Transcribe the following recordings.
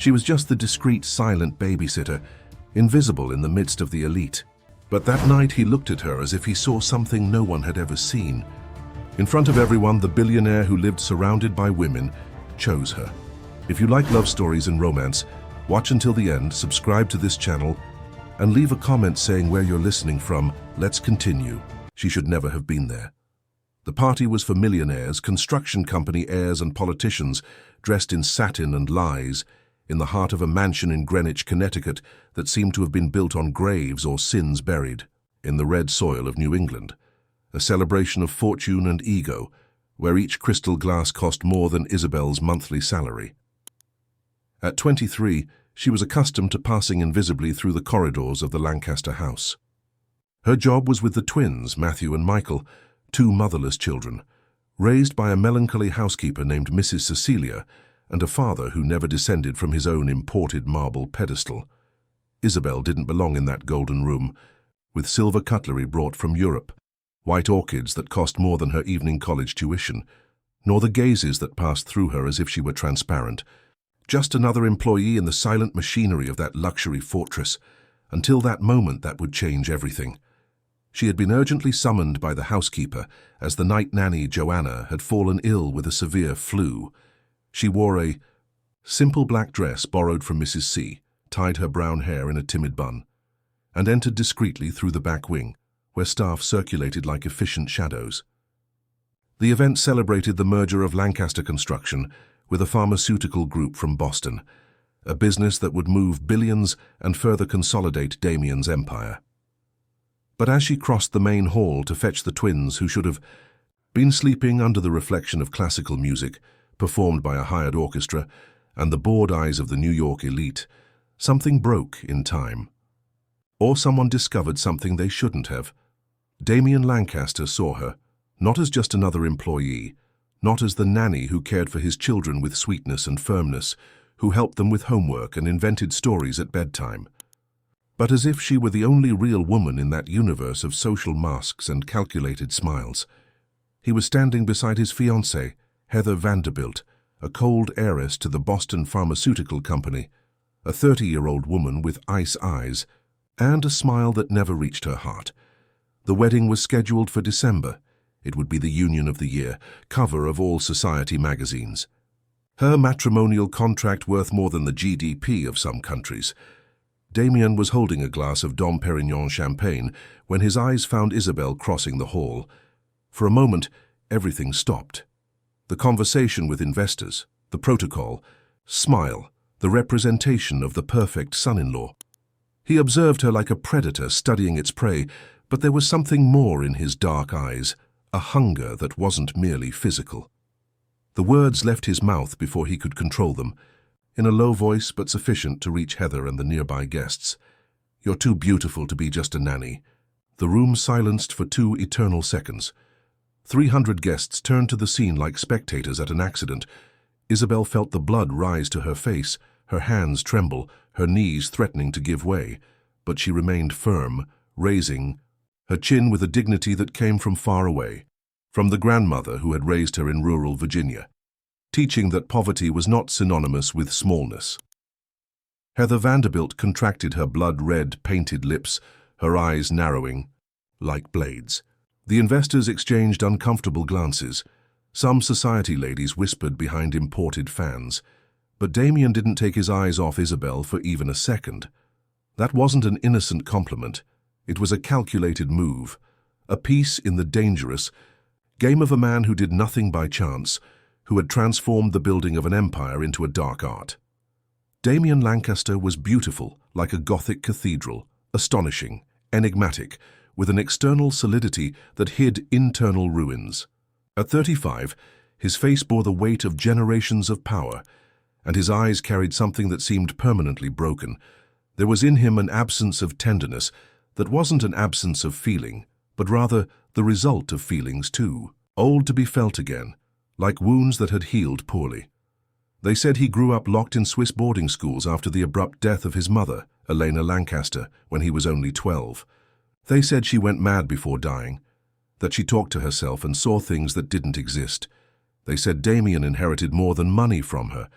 She was just the discreet, silent babysitter, invisible in the midst of the elite. But that night he looked at her as if he saw something no one had ever seen. In front of everyone, the billionaire who lived surrounded by women chose her. If you like love stories and romance, watch until the end, subscribe to this channel, and leave a comment saying where you're listening from. Let's continue. She should never have been there. The party was for millionaires, construction company heirs and politicians dressed in satin and lies, in the heart of a mansion in Greenwich, Connecticut that seemed to have been built on graves or sins buried in the red soil of New England. A celebration of fortune and ego, where each crystal glass cost more than Isabel's monthly salary. At 23, she was accustomed to passing invisibly through the corridors of the Lancaster house. Her job was with the twins, Matthew and Michael, two motherless children, raised by a melancholy housekeeper named Mrs. Cecilia and a father who never descended from his own imported marble pedestal. Isabel didn't belong in that golden room, with silver cutlery brought from Europe, white orchids that cost more than her evening college tuition, nor the gazes that passed through her as if she were transparent. Just another employee in the silent machinery of that luxury fortress, until that moment that would change everything. She had been urgently summoned by the housekeeper as the night nanny, Joanna, had fallen ill with a severe flu. She wore a simple black dress borrowed from Mrs. C, tied her brown hair in a timid bun, and entered discreetly through the back wing, where staff circulated like efficient shadows. The event celebrated the merger of Lancaster Construction with a pharmaceutical group from Boston, a business that would move billions and further consolidate Damien's empire. But as she crossed the main hall to fetch the twins who should have been sleeping under the reflection of classical music, performed by a hired orchestra, and the bored eyes of the New York elite, something broke in time. Or someone discovered something they shouldn't have. Damien Lancaster saw her, not as just another employee, not as the nanny who cared for his children with sweetness and firmness, who helped them with homework and invented stories at bedtime, but as if she were the only real woman in that universe of social masks and calculated smiles. He was standing beside his fiancée, Heather Vanderbilt, a cold heiress to the Boston Pharmaceutical Company, a 30-year-old woman with ice eyes and a smile that never reached her heart. The wedding was scheduled for December. It would be the union of the year, cover of all society magazines. Her matrimonial contract worth more than the GDP of some countries. Damien was holding a glass of Dom Perignon champagne when his eyes found Isabel crossing the hall. For a moment, everything stopped. The conversation with investors, the protocol, Smile, the representation of the perfect son-in-law. He observed her like a predator studying its prey, but there was something more in his dark eyes, a hunger that wasn't merely physical. The words left his mouth before he could control them, in a low voice but sufficient to reach Heather and the nearby guests. "You're too beautiful to be just a nanny." The room silenced for 2 eternal seconds. 300 guests turned to the scene like spectators at an accident. Isabel felt the blood rise to her face, her hands tremble, her knees threatening to give way, but she remained firm, raising her chin with a dignity that came from far away, from the grandmother who had raised her in rural Virginia, teaching that poverty was not synonymous with smallness. Heather Vanderbilt contracted her blood-red, painted lips, her eyes narrowing like blades. The investors exchanged uncomfortable glances. Some society ladies whispered behind imported fans. But Damien didn't take his eyes off Isabel for even a second. That wasn't an innocent compliment. It was a calculated move, a piece in the dangerous game of a man who did nothing by chance, who had transformed the building of an empire into a dark art. Damien Lancaster was beautiful, like a Gothic cathedral, astonishing, enigmatic, with an external solidity that hid internal ruins. At 35, his face bore the weight of generations of power, and his eyes carried something that seemed permanently broken. There was in him an absence of tenderness that wasn't an absence of feeling, but rather the result of feelings too, old to be felt again, like wounds that had healed poorly. They said he grew up locked in Swiss boarding schools after the abrupt death of his mother, Elena Lancaster, when he was only 12. They said she went mad before dying, that she talked to herself and saw things that didn't exist. They said Damien inherited more than money from her.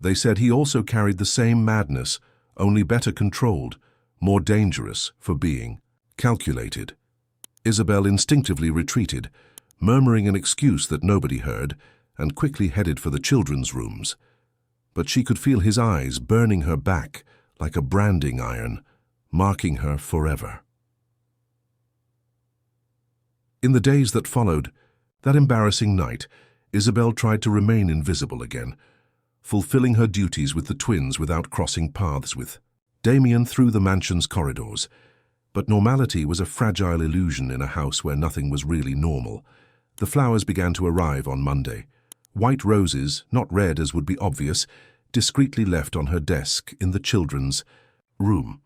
They said he also carried the same madness, only better controlled, more dangerous for being calculated. Isabel instinctively retreated, murmuring an excuse that nobody heard, and quickly headed for the children's rooms. But she could feel his eyes burning her back like a branding iron, marking her forever. In the days that followed, that embarrassing night, Isabel tried to remain invisible again, fulfilling her duties with the twins without crossing paths with Damien through the mansion's corridors. But normality was a fragile illusion in a house where nothing was really normal. The flowers began to arrive on Monday. White roses, not red as would be obvious, discreetly left on her desk in the children's room,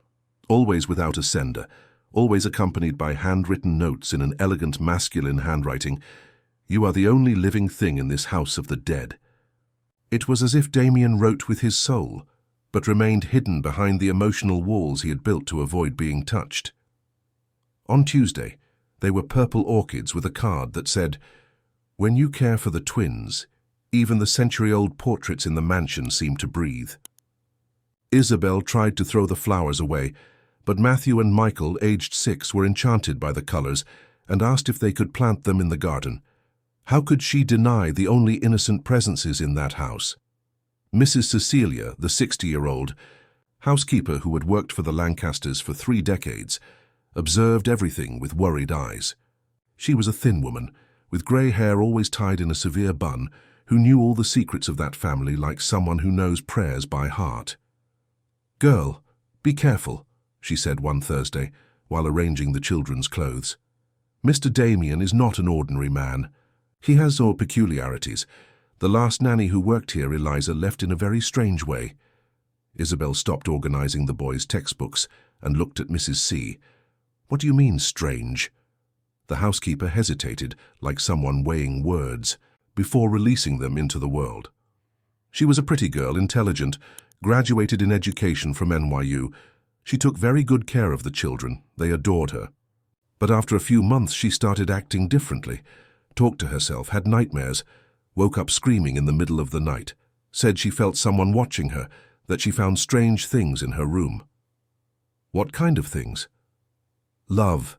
always without a sender, always accompanied by handwritten notes in an elegant masculine handwriting. "You are the only living thing in this house of the dead." It was as if Damien wrote with his soul, but remained hidden behind the emotional walls he had built to avoid being touched. On Tuesday, they were purple orchids with a card that said, "When you care for the twins, even the century-old portraits in the mansion seem to breathe." Isabel tried to throw the flowers away, but Matthew and Michael, aged 6, were enchanted by the colors and asked if they could plant them in the garden. How could she deny the only innocent presences in that house? Mrs. Cecilia, the 60-year-old housekeeper who had worked for the Lancasters for 3 decades, observed everything with worried eyes. She was a thin woman, with grey hair always tied in a severe bun, who knew all the secrets of that family like someone who knows prayers by heart. "Girl, be careful," she said one Thursday, while arranging the children's clothes. "Mr. Damien is not an ordinary man. He has all peculiarities. The last nanny who worked here, Eliza, left in a very strange way." Isabel stopped organizing the boys' textbooks and looked at Mrs. C. "What do you mean, strange?" The housekeeper hesitated, like someone weighing words, before releasing them into the world. She was a pretty girl, intelligent, graduated in education from NYU. She took very good care of the children. They adored her. But after a few months she started acting differently, talked to herself, had nightmares, woke up screaming in the middle of the night, said she felt someone watching her, that she found strange things in her room. What kind of things? Love.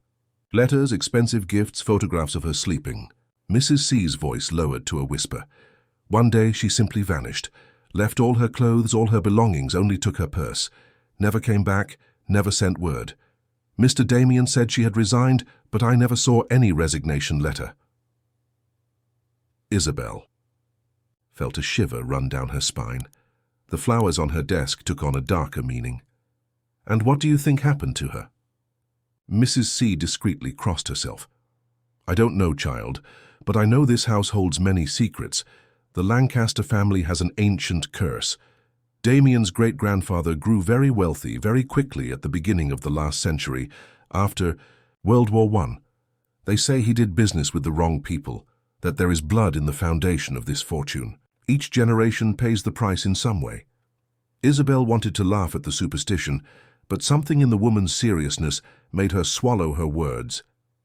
Letters, expensive gifts, photographs of her sleeping. Mrs. C's voice lowered to a whisper. One day she simply vanished, left all her clothes, all her belongings, only took her purse. Never came back, never sent word. Mr. Damien said she had resigned, but I never saw any resignation letter. Isabel felt a shiver run down her spine. The flowers on her desk took on a darker meaning. "And what do you think happened to her?" Mrs. C discreetly crossed herself. "I don't know, child, but I know this house holds many secrets. The Lancaster family has an ancient curse. Damien's great-grandfather grew very wealthy very quickly at the beginning of the last century, after World War I. They say he did business with the wrong people, that there is blood in the foundation of this fortune. Each generation pays the price in some way." Isabel wanted to laugh at the superstition, but something in the woman's seriousness made her swallow her words.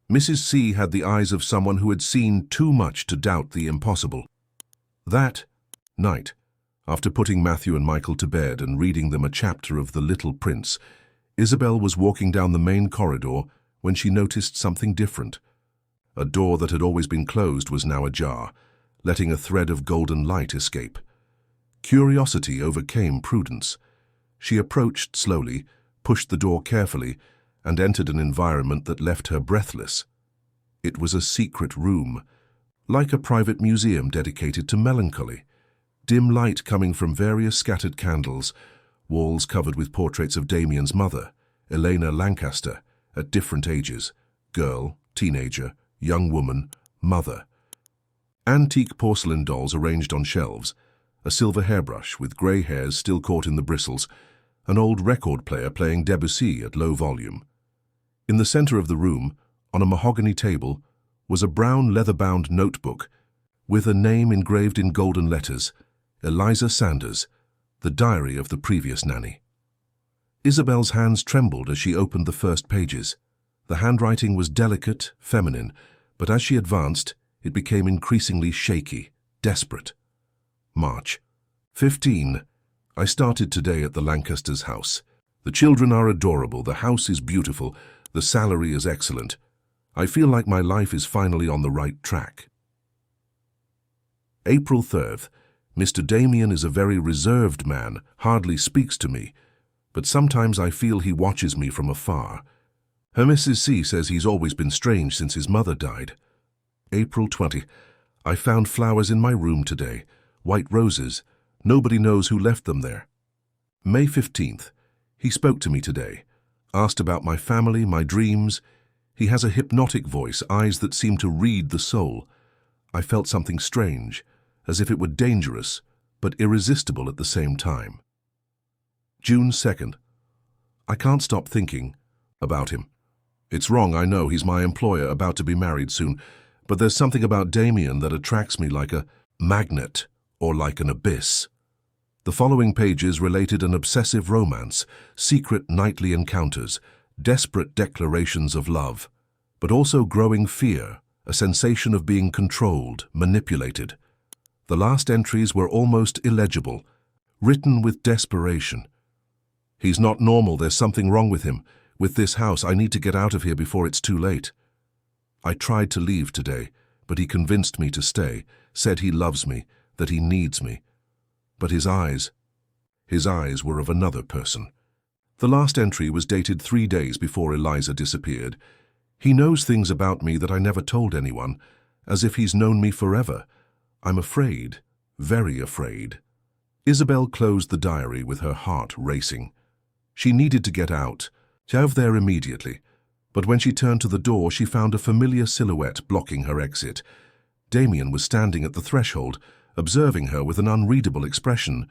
Mrs. C had the eyes of someone who had seen too much to doubt the impossible. That night, after putting Matthew and Michael to bed and reading them a chapter of The Little Prince, Isabel was walking down the main corridor when she noticed something different. A door that had always been closed was now ajar, letting a thread of golden light escape. Curiosity overcame prudence. She approached slowly, pushed the door carefully, and entered an environment that left her breathless. It was a secret room, like a private museum dedicated to melancholy. Dim light coming from various scattered candles, walls covered with portraits of Damien's mother, Elena Lancaster, at different ages, girl, teenager, young woman, mother. Antique porcelain dolls arranged on shelves, a silver hairbrush with grey hairs still caught in the bristles, an old record player playing Debussy at low volume. In the center of the room, on a mahogany table, was a brown leather-bound notebook with a name engraved in golden letters, Eliza Sanders, the diary of the previous nanny. Isabel's hands trembled as she opened the first pages. The handwriting was delicate, feminine, but as she advanced, it became increasingly shaky, desperate. March 15, I started today at the Lancasters' house. The children are adorable, the house is beautiful, the salary is excellent. I feel like my life is finally on the right track. April 3rd. Mr. Damien is a very reserved man, hardly speaks to me, but sometimes I feel he watches me from afar. Her Mrs. C says he's always been strange since his mother died. April 20. I found flowers in my room today, white roses. Nobody knows who left them there. May 15th. He spoke to me today, asked about my family, my dreams. He has a hypnotic voice, eyes that seem to read the soul. I felt something strange, as if it were dangerous, but irresistible at the same time. June 2nd. I can't stop thinking about him. It's wrong, I know, he's my employer, about to be married soon, but there's something about Damien that attracts me like a magnet or like an abyss. The following pages related an obsessive romance, secret nightly encounters, desperate declarations of love, but also growing fear, a sensation of being controlled, manipulated. The last entries were almost illegible, written with desperation. He's not normal, there's something wrong with him. With this house, I need to get out of here before it's too late. I tried to leave today, but he convinced me to stay, said he loves me, that he needs me. But his eyes were of another person. The last entry was dated 3 days before Eliza disappeared. He knows things about me that I never told anyone, as if he's known me forever. I'm afraid, very afraid. Isabel closed the diary with her heart racing. She needed to get out there immediately, but when she turned to the door, she found a familiar silhouette blocking her exit. Damien was standing at the threshold, observing her with an unreadable expression.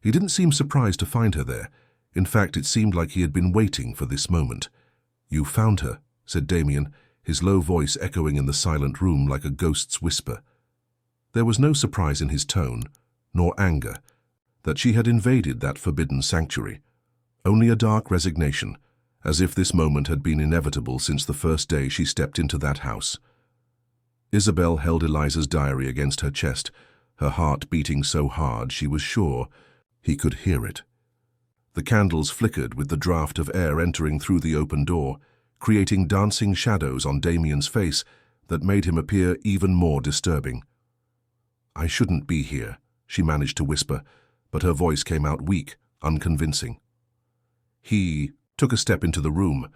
He didn't seem surprised to find her there. In fact, it seemed like he had been waiting for this moment. "You found her," said Damien, his low voice echoing in the silent room like a ghost's whisper. There was no surprise in his tone, nor anger, that she had invaded that forbidden sanctuary. Only a dark resignation, as if this moment had been inevitable since the first day she stepped into that house. Isabel held Eliza's diary against her chest, her heart beating so hard she was sure he could hear it. The candles flickered with the draft of air entering through the open door, creating dancing shadows on Damien's face that made him appear even more disturbing. "I shouldn't be here," she managed to whisper, but her voice came out weak, unconvincing. He took a step into the room,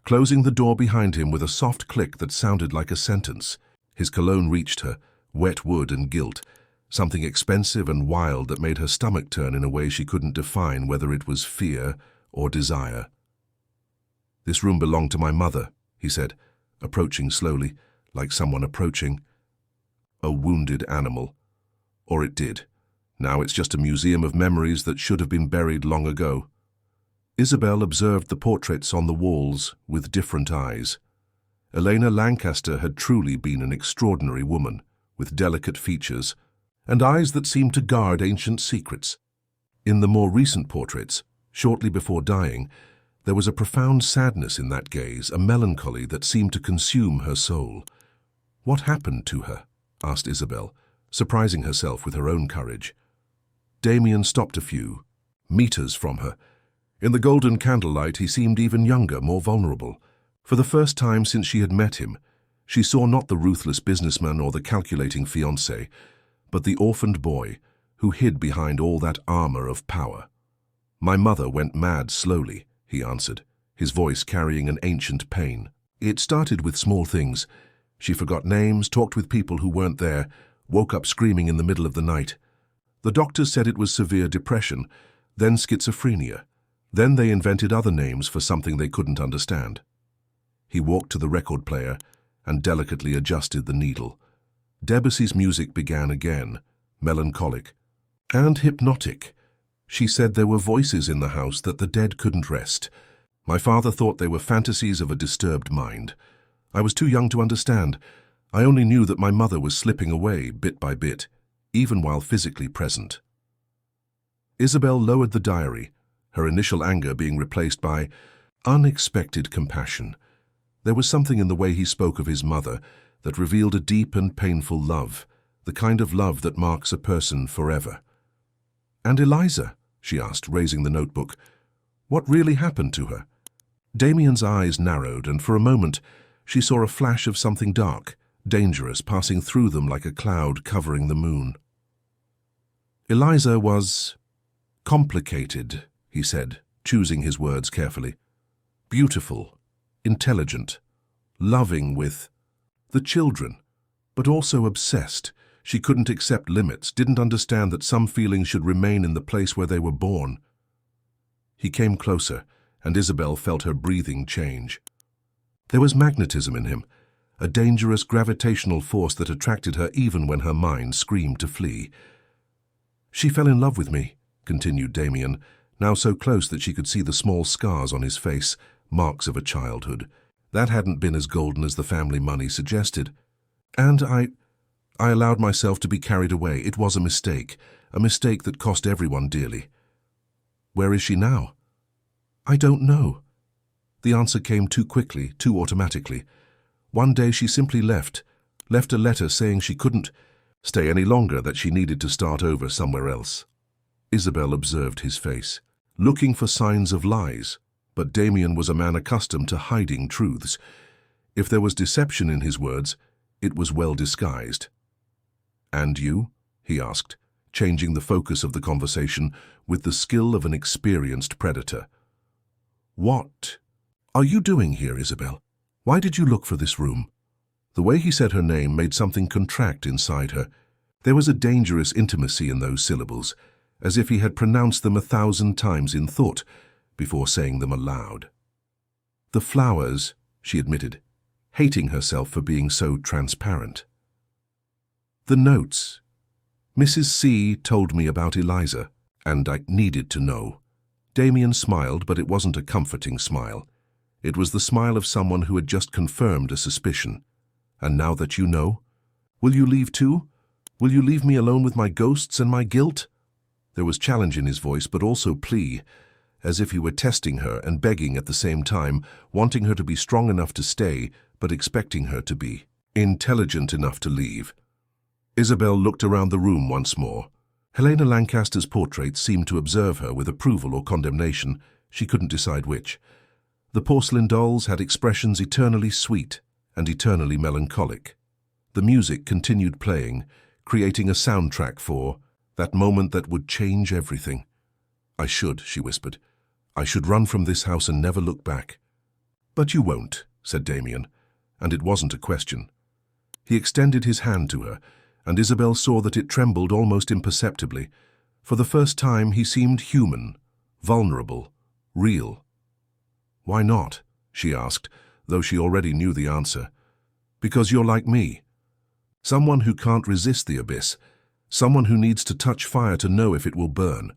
closing the door behind him with a soft click that sounded like a sentence. His cologne reached her, wet wood and gilt, something expensive and wild that made her stomach turn in a way she couldn't define whether it was fear or desire. "This room belonged to my mother," he said, approaching slowly, like someone approaching a wounded animal. Or it did. Now it's just a museum of memories that should have been buried long ago. Isabel observed the portraits on the walls with different eyes. Elena Lancaster had truly been an extraordinary woman, with delicate features and eyes that seemed to guard ancient secrets. In the more recent portraits, shortly before dying, there was a profound sadness in that gaze, a melancholy that seemed to consume her soul. "What happened to her?" asked Isabel, surprising herself with her own courage. Damien stopped a few meters from her. In the golden candlelight, he seemed even younger, more vulnerable. For the first time since she had met him, she saw not the ruthless businessman or the calculating fiancé, but the orphaned boy who hid behind all that armor of power. "My mother went mad slowly," he answered, his voice carrying an ancient pain. "It started with small things. She forgot names, talked with people who weren't there, woke up screaming in the middle of the night. The doctors said it was severe depression, then schizophrenia. Then they invented other names for something they couldn't understand." He walked to the record player and delicately adjusted the needle. Debussy's music began again, melancholic and hypnotic. She said there were voices in the house that the dead couldn't rest. My father thought they were fantasies of a disturbed mind. I was too young to understand. I only knew that my mother was slipping away bit by bit, even while physically present. Isabel lowered the diary, her initial anger being replaced by unexpected compassion. There was something in the way he spoke of his mother that revealed a deep and painful love, the kind of love that marks a person forever. "And Eliza?" she asked, raising the notebook. What really happened to her? Damien's eyes narrowed, and for a moment she saw a flash of something dark, dangerous, passing through them like a cloud covering the moon. Eliza was complicated, he said, choosing his words carefully. Beautiful, intelligent, loving with the children, but also obsessed. She couldn't accept limits, didn't understand that some feelings should remain in the place where they were born. He came closer, and Isabel felt her breathing change. There was magnetism in him, a dangerous gravitational force that attracted her even when her mind screamed to flee. She fell in love with me, continued Damien, now so close that she could see the small scars on his face, marks of a childhood. That hadn't been as golden as the family money suggested. And I allowed myself to be carried away. It was a mistake that cost everyone dearly. Where is she now? I don't know. The answer came too quickly, too automatically. One day she simply left a letter saying she couldn't stay any longer, that she needed to start over somewhere else. Isabel observed his face, looking for signs of lies, but Damien was a man accustomed to hiding truths. If there was deception in his words, it was well disguised. And you? He asked, changing the focus of the conversation with the skill of an experienced predator. What are you doing here, Isabel? Why did you look for this room? The way he said her name made something contract inside her. There was a dangerous intimacy in those syllables, as if he had pronounced them 1,000 times in thought before saying them aloud. The flowers, she admitted, hating herself for being so transparent. The notes. Mrs. C told me about Eliza, and I needed to know. Damien smiled, but it wasn't a comforting smile. It was the smile of someone who had just confirmed a suspicion. And now that you know, will you leave too? Will you leave me alone with my ghosts and my guilt? There was challenge in his voice, but also plea, as if he were testing her and begging at the same time, wanting her to be strong enough to stay, but expecting her to be intelligent enough to leave. Isabel looked around the room once more. Helena Lancaster's portrait seemed to observe her with approval or condemnation. She couldn't decide which. The porcelain dolls had expressions eternally sweet and eternally melancholic. The music continued playing, creating a soundtrack for that moment that would change everything. I should, she whispered. I should run from this house and never look back. But you won't, said Damien, and it wasn't a question. He extended his hand to her, and Isabel saw that it trembled almost imperceptibly. For the first time he seemed human, vulnerable, real. Why not? She asked, though she already knew the answer. Because you're like me. Someone who can't resist the abyss. Someone who needs to touch fire to know if it will burn.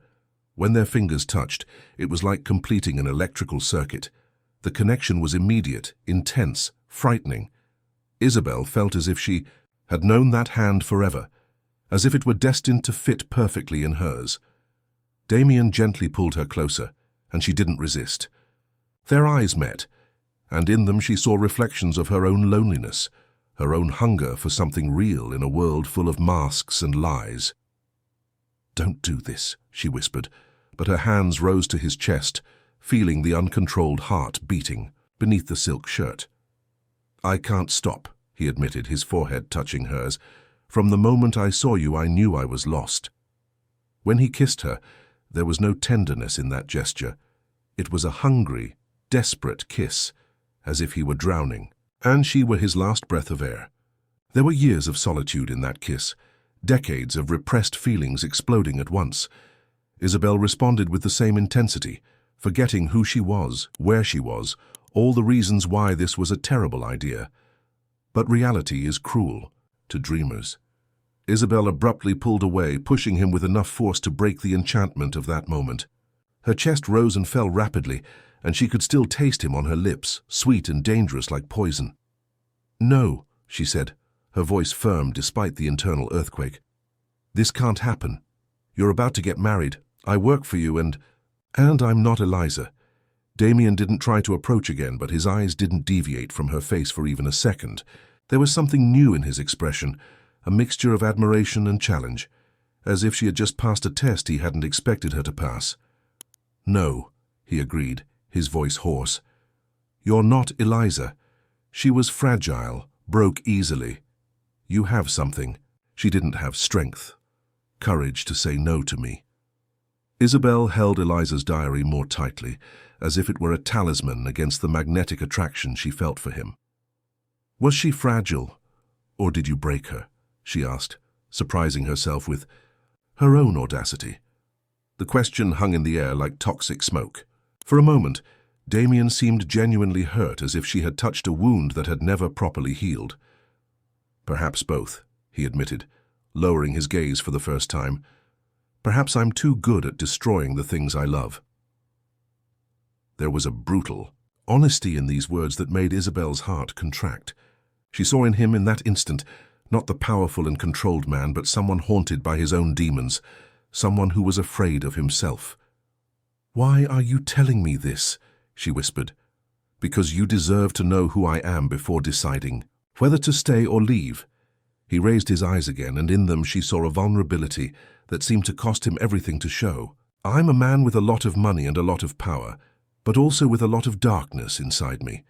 When their fingers touched, it was like completing an electrical circuit. The connection was immediate, intense, frightening. Isabel felt as if she had known that hand forever, as if it were destined to fit perfectly in hers. Damien gently pulled her closer, and she didn't resist. Their eyes met, and in them she saw reflections of her own loneliness, her own hunger for something real in a world full of masks and lies. Don't do this, she whispered, but her hands rose to his chest, feeling the uncontrolled heart beating beneath the silk shirt. I can't stop, he admitted, his forehead touching hers. From the moment I saw you, I knew I was lost. When he kissed her, there was no tenderness in that gesture. It was a hungry, desperate kiss, as if he were drowning, and she were his last breath of air. There were years of solitude in that kiss, decades of repressed feelings exploding at once. Isabel responded with the same intensity, forgetting who she was, where she was, all the reasons why this was a terrible idea. But reality is cruel to dreamers. Isabel abruptly pulled away, pushing him with enough force to break the enchantment of that moment. Her chest rose and fell rapidly, and she could still taste him on her lips, sweet and dangerous like poison. No, she said, her voice firm despite the internal earthquake. This can't happen. You're about to get married. I work for you and I'm not Eliza. Damien didn't try to approach again, but his eyes didn't deviate from her face for even a second. There was something new in his expression, a mixture of admiration and challenge. as if she had just passed a test he hadn't expected her to pass. "No," he agreed, his voice hoarse. "You're not Eliza. She was fragile, broke easily. You have something. She didn't have strength, courage to say no to me." Isabel held Eliza's diary more tightly, as if it were a talisman against the magnetic attraction she felt for him. "Was she fragile, or did you break her?" she asked, surprising herself with her own audacity. The question hung in the air like toxic smoke. For a moment, Damien seemed genuinely hurt, as if she had touched a wound that had never properly healed. "Perhaps both," he admitted, lowering his gaze for the first time. "Perhaps I'm too good at destroying the things I love." There was a brutal honesty in these words that made Isabel's heart contract. She saw in him in that instant not the powerful and controlled man, but someone haunted by his own demons, someone who was afraid of himself. "Why are you telling me this?" she whispered. "Because you deserve to know who I am before deciding whether to stay or leave." He raised his eyes again, and in them she saw a vulnerability that seemed to cost him everything to show. "I'm a man with a lot of money and a lot of power, but also with a lot of darkness inside me.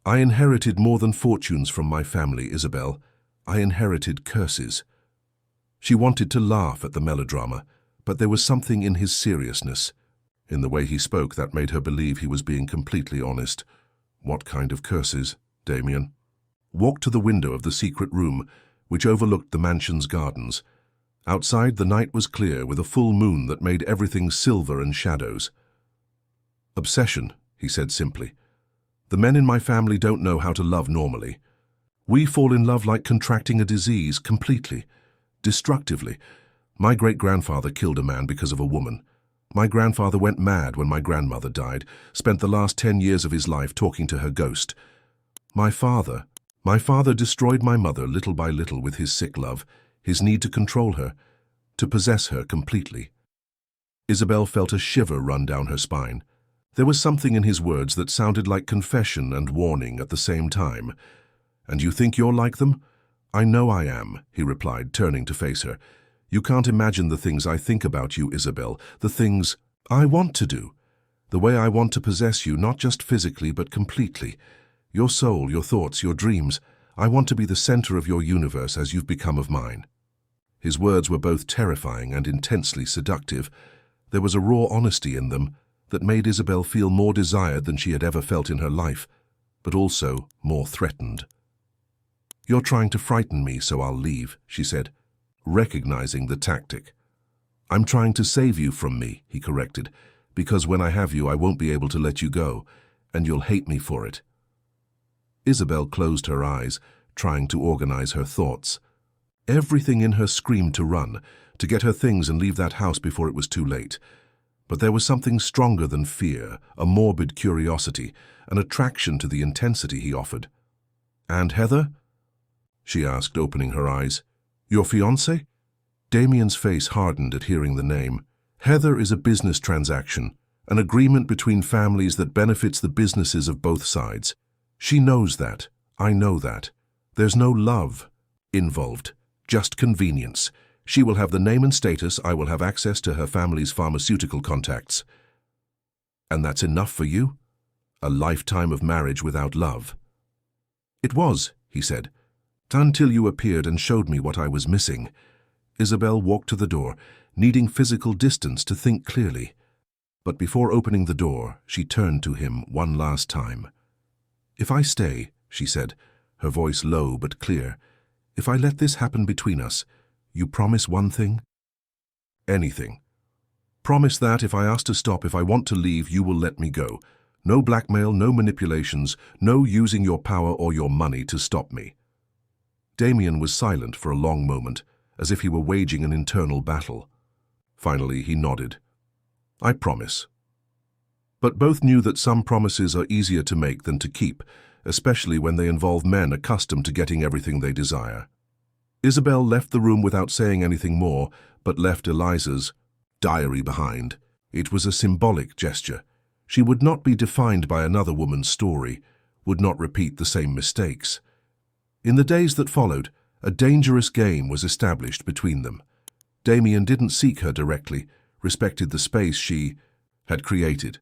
I inherited more than fortunes from my family, Isabel. I inherited curses." She wanted to laugh at the melodrama, but there was something in his seriousness, in the way he spoke, that made her believe he was being completely honest. "What kind of curses, Damien?" Walked to the window of the secret room, which overlooked the mansion's gardens. Outside, the night was clear, with a full moon that made everything silver and shadows. "Obsession," he said simply. "The men in my family don't know how to love normally. We fall in love like contracting a disease, completely, destructively. My great-grandfather killed a man because of a woman. My grandfather went mad when my grandmother died, spent the last 10 years of his life talking to her ghost. My father destroyed my mother little by little with his sick love, his need to control her, to possess her completely." Isabel felt a shiver run down her spine. There was something in his words that sounded like confession and warning at the same time. "And you think you're like them?" "I know I am," he replied, turning to face her. "You can't imagine the things I think about you, Isabel, the things I want to do, the way I want to possess you, not just physically but completely. Your soul, your thoughts, your dreams. I want to be the center of your universe as you've become of mine." His words were both terrifying and intensely seductive. There was a raw honesty in them that made Isabel feel more desired than she had ever felt in her life, but also more threatened. "You're trying to frighten me, so I'll leave," she said, recognizing the tactic. "I'm trying to save you from me," he corrected, "because when I have you, I won't be able to let you go, and you'll hate me for it." Isabel closed her eyes, trying to organize her thoughts. Everything in her screamed to run, to get her things and leave that house before it was too late. But there was something stronger than fear, a morbid curiosity, an attraction to the intensity he offered. "And Heather?" she asked, opening her eyes. "Your fiancé?" Damien's face hardened at hearing the name. "Heather is a business transaction, an agreement between families that benefits the businesses of both sides. She knows that. I know that. There's no love involved, just convenience. She will have the name and status, I will have access to her family's pharmaceutical contacts." "And that's enough for you? A lifetime of marriage without love?" "It was," he said, "until you appeared and showed me what I was missing." Isabel walked to the door, needing physical distance to think clearly. But before opening the door, she turned to him one last time. "If I stay," she said, her voice low but clear, "if I let this happen between us, you promise one thing?" "Anything. Promise that if I ask to stop, if I want to leave, you will let me go. No blackmail, no manipulations, no using your power or your money to stop me." Damien was silent for a long moment, as if he were waging an internal battle. Finally, he nodded. "I promise." But both knew that some promises are easier to make than to keep, especially when they involve men accustomed to getting everything they desire. Isabel left the room without saying anything more, but left Eliza's diary behind. It was a symbolic gesture. She would not be defined by another woman's story, would not repeat the same mistakes. In the days that followed, a dangerous game was established between them. Damien didn't seek her directly, respected the space she had created,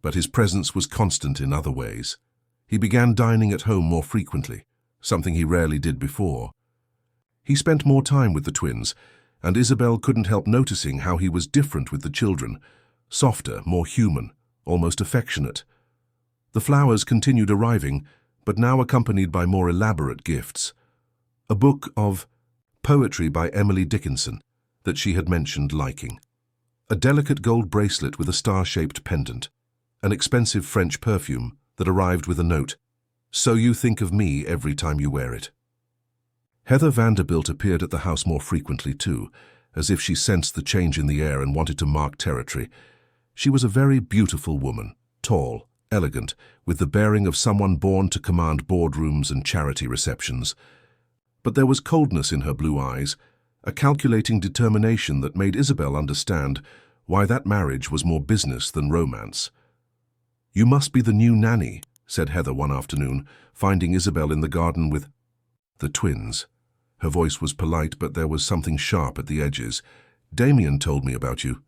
but his presence was constant in other ways. He began dining at home more frequently, something he rarely did before. He spent more time with the twins, and Isabel couldn't help noticing how he was different with the children, softer, more human, almost affectionate. The flowers continued arriving, but now accompanied by more elaborate gifts. A book of poetry by Emily Dickinson that she had mentioned liking. A delicate gold bracelet with a star-shaped pendant. An expensive French perfume that arrived with a note, "So you think of me every time you wear it." Heather Vanderbilt appeared at the house more frequently too, as if she sensed the change in the air and wanted to mark territory. She was a very beautiful woman, tall, elegant, with the bearing of someone born to command boardrooms and charity receptions. But there was coldness in her blue eyes, a calculating determination that made Isabel understand why that marriage was more business than romance. "You must be the new nanny," said Heather one afternoon, finding Isabel in the garden with the twins. Her voice was polite, but there was something sharp at the edges. "Damien told me about you."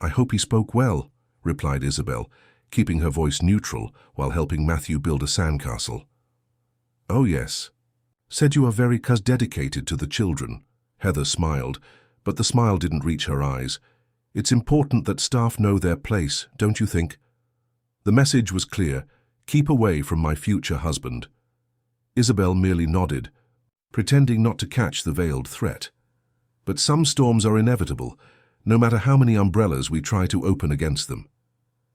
"I hope he spoke well," replied Isabel, keeping her voice neutral while helping Matthew build a sandcastle. "Oh yes. Said you are very dedicated to the children." Heather smiled, but the smile didn't reach her eyes. "It's important that staff know their place, don't you think?" The message was clear: keep away from my future husband. Isabel merely nodded, pretending not to catch the veiled threat. But some storms are inevitable, no matter how many umbrellas we try to open against them.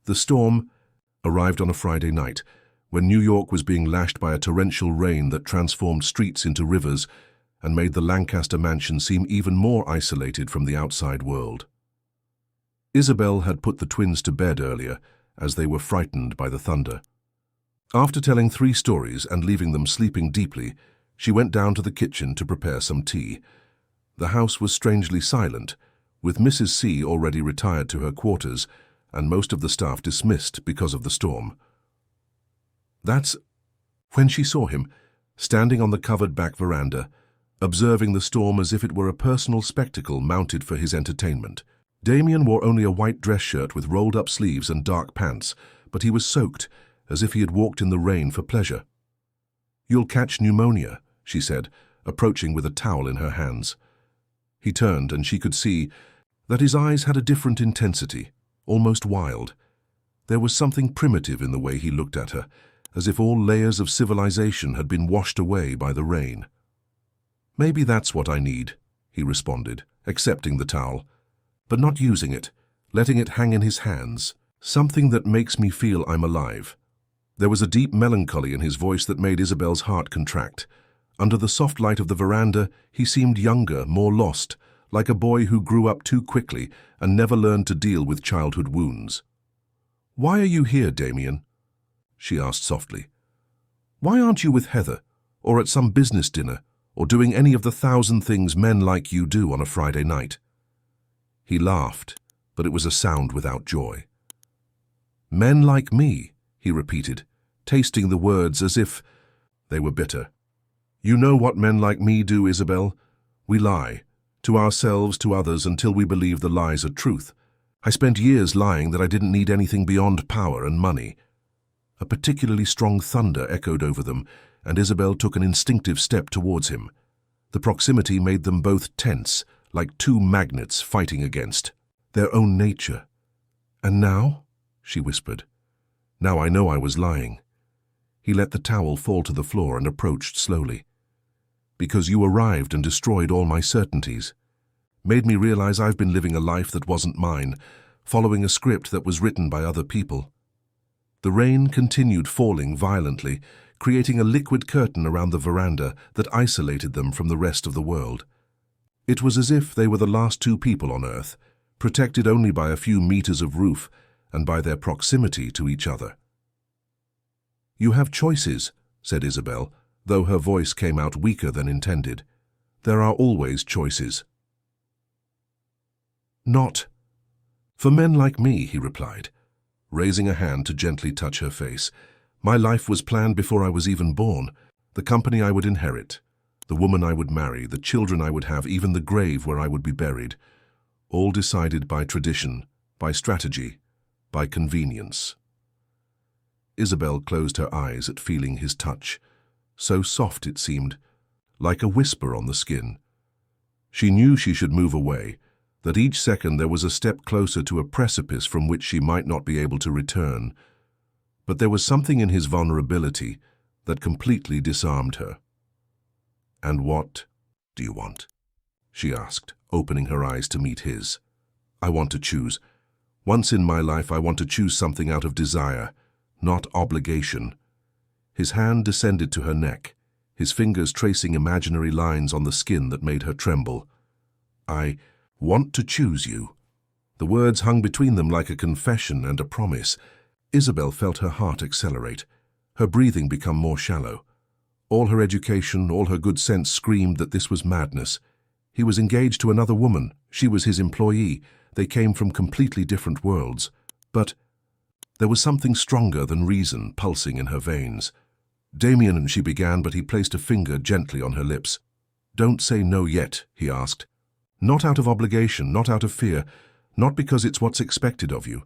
The storm arrived on a Friday night, when New York was being lashed by a torrential rain that transformed streets into rivers and made the Lancaster mansion seem even more isolated from the outside world. Isabel had put the twins to bed earlier, as they were frightened by the thunder. After telling 3 stories and leaving them sleeping deeply, she went down to the kitchen to prepare some tea. The house was strangely silent, with Mrs. C already retired to her quarters and most of the staff dismissed because of the storm. That's when she saw him, standing on the covered back veranda, observing the storm as if it were a personal spectacle mounted for his entertainment. Damien wore only a white dress shirt with rolled-up sleeves and dark pants, but he was soaked, as if he had walked in the rain for pleasure. "You'll catch pneumonia," she said, approaching with a towel in her hands. He turned, and she could see that his eyes had a different intensity, almost wild. There was something primitive in the way he looked at her, as if all layers of civilization had been washed away by the rain. "Maybe that's what I need," he responded, accepting the towel, but not using it, letting it hang in his hands. "Something that makes me feel I'm alive." There was a deep melancholy in his voice that made Isabel's heart contract. Under the soft light of the veranda, he seemed younger, more lost, like a boy who grew up too quickly and never learned to deal with childhood wounds. "Why are you here, Damien?" she asked softly. "Why aren't you with Heather, or at some business dinner, or doing any of the 1,000 things men like you do on a Friday night?" He laughed, but it was a sound without joy. "Men like me," he repeated, tasting the words as if they were bitter. "You know what men like me do, Isabel? We lie, to ourselves, to others, until we believe the lies are truth. I spent years lying that I didn't need anything beyond power and money." A particularly strong thunder echoed over them, and Isabel took an instinctive step towards him. The proximity made them both tense, like 2 magnets fighting against their own nature. "And now?" she whispered. "Now I know I was lying." He let the towel fall to the floor and approached slowly. "Because you arrived and destroyed all my certainties. Made me realize I've been living a life that wasn't mine, following a script that was written by other people." The rain continued falling violently, creating a liquid curtain around the veranda that isolated them from the rest of the world. It was as if they were the last 2 people on Earth, protected only by a few meters of roof and by their proximity to each other. "You have choices," said Isabel, though her voice came out weaker than intended. "There are always choices." "Not for men like me," he replied, raising a hand to gently touch her face. "My life was planned before I was even born, the company I would inherit, The woman I would marry, the children I would have, even the grave where I would be buried. All decided by tradition, by strategy, by convenience. Isabel closed her eyes at feeling his touch, so soft it seemed, like a whisper on the skin. She knew she should move away, that each second there was a step closer to a precipice from which she might not be able to return. But there was something in his vulnerability that completely disarmed her. "And what do you want?" she asked, opening her eyes to meet his. "I want to choose. Once in my life I want to choose something out of desire, not obligation." His hand descended to her neck, his fingers tracing imaginary lines on the skin that made her tremble. "I want to choose you." The words hung between them like a confession and a promise. Isabel felt her heart accelerate, her breathing become more shallow. All her education, all her good sense screamed that this was madness. He was engaged to another woman. She was his employee. They came from completely different worlds. But there was something stronger than reason pulsing in her veins. "Damien," she began, but he placed a finger gently on her lips. "Don't say no yet," he asked. "Not out of obligation, not out of fear, not because it's what's expected of you.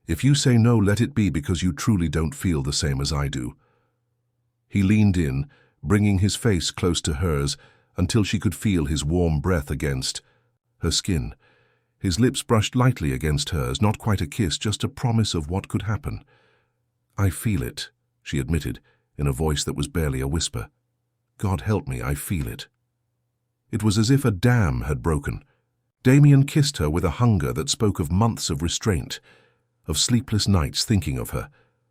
If you say no, let it be because you truly don't feel the same as I do." He leaned in, bringing his face close to hers until she could feel his warm breath against her skin. His lips brushed lightly against hers, not quite a kiss, just a promise of what could happen. "I feel it," she admitted, in a voice that was barely a whisper. "God help me, I feel it." It was as if a dam had broken. Damien kissed her with a hunger that spoke of months of restraint, of sleepless nights thinking of her,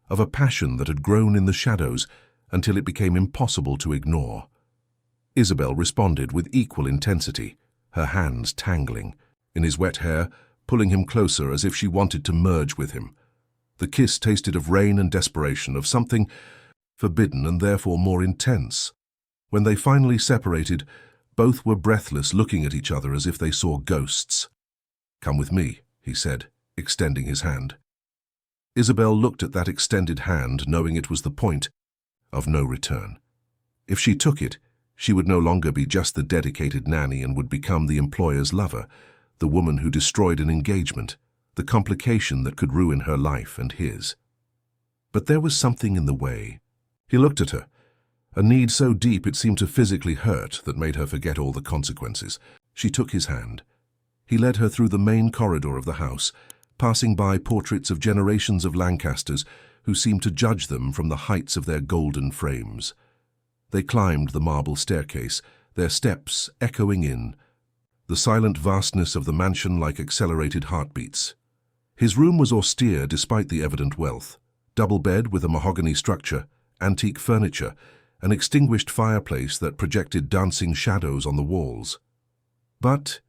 of a passion that had grown in the shadows until it became impossible to ignore. Isabel responded with equal intensity, her hands tangling in his wet hair, pulling him closer as if she wanted to merge with him. The kiss tasted of rain and desperation, of something forbidden and therefore more intense. When they finally separated, both were breathless, looking at each other as if they saw ghosts. "Come with me," he said, extending his hand. Isabel looked at that extended hand, knowing it was the point of no return. If she took it, she would no longer be just the dedicated nanny and would become the employer's lover, the woman who destroyed an engagement, the complication that could ruin her life and his. But there was something in the way. He looked at her, a need so deep it seemed to physically hurt that made her forget all the consequences. She took his hand. He led her through the main corridor of the house, passing by portraits of generations of Lancasters who seemed to judge them from the heights of their golden frames. They climbed the marble staircase, their steps echoing in, the silent vastness of the mansion like accelerated heartbeats. His room was austere despite the evident wealth. Double bed with a mahogany structure, antique furniture, an extinguished fireplace that projected dancing shadows on the walls. But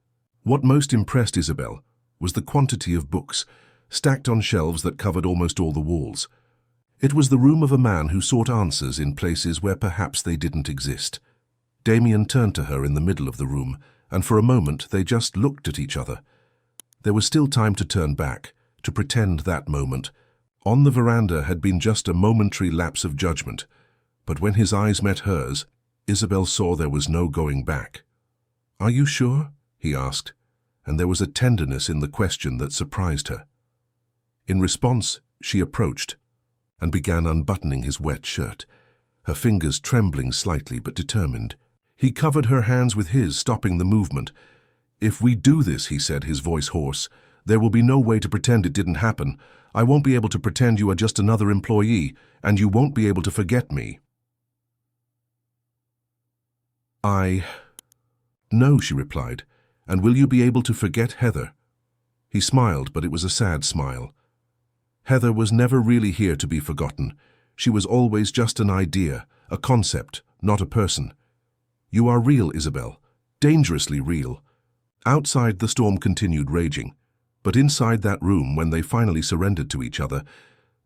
what most impressed Isabel was the quantity of books, stacked on shelves that covered almost all the walls. It was the room of a man who sought answers in places where perhaps they didn't exist. Damien turned to her in the middle of the room, and for a moment they just looked at each other. There was still time to turn back, to pretend that moment. On the veranda had been just a momentary lapse of judgment, but when his eyes met hers, Isabel saw there was no going back. "Are you sure?" he asked, and there was a tenderness in the question that surprised her. In response, she approached and began unbuttoning his wet shirt, her fingers trembling slightly but determined. He covered her hands with his, stopping the movement. "If we do this," he said, his voice hoarse, "there will be no way to pretend it didn't happen. I won't be able to pretend you are just another employee, and you won't be able to forget me." "No," she replied. "And will you be able to forget Heather?" He smiled, but it was a sad smile. Heather was never really here to be forgotten. She was always just an idea, a concept, not a person. "You are real, Isabel, dangerously real." Outside, the storm continued raging, but inside that room, when they finally surrendered to each other,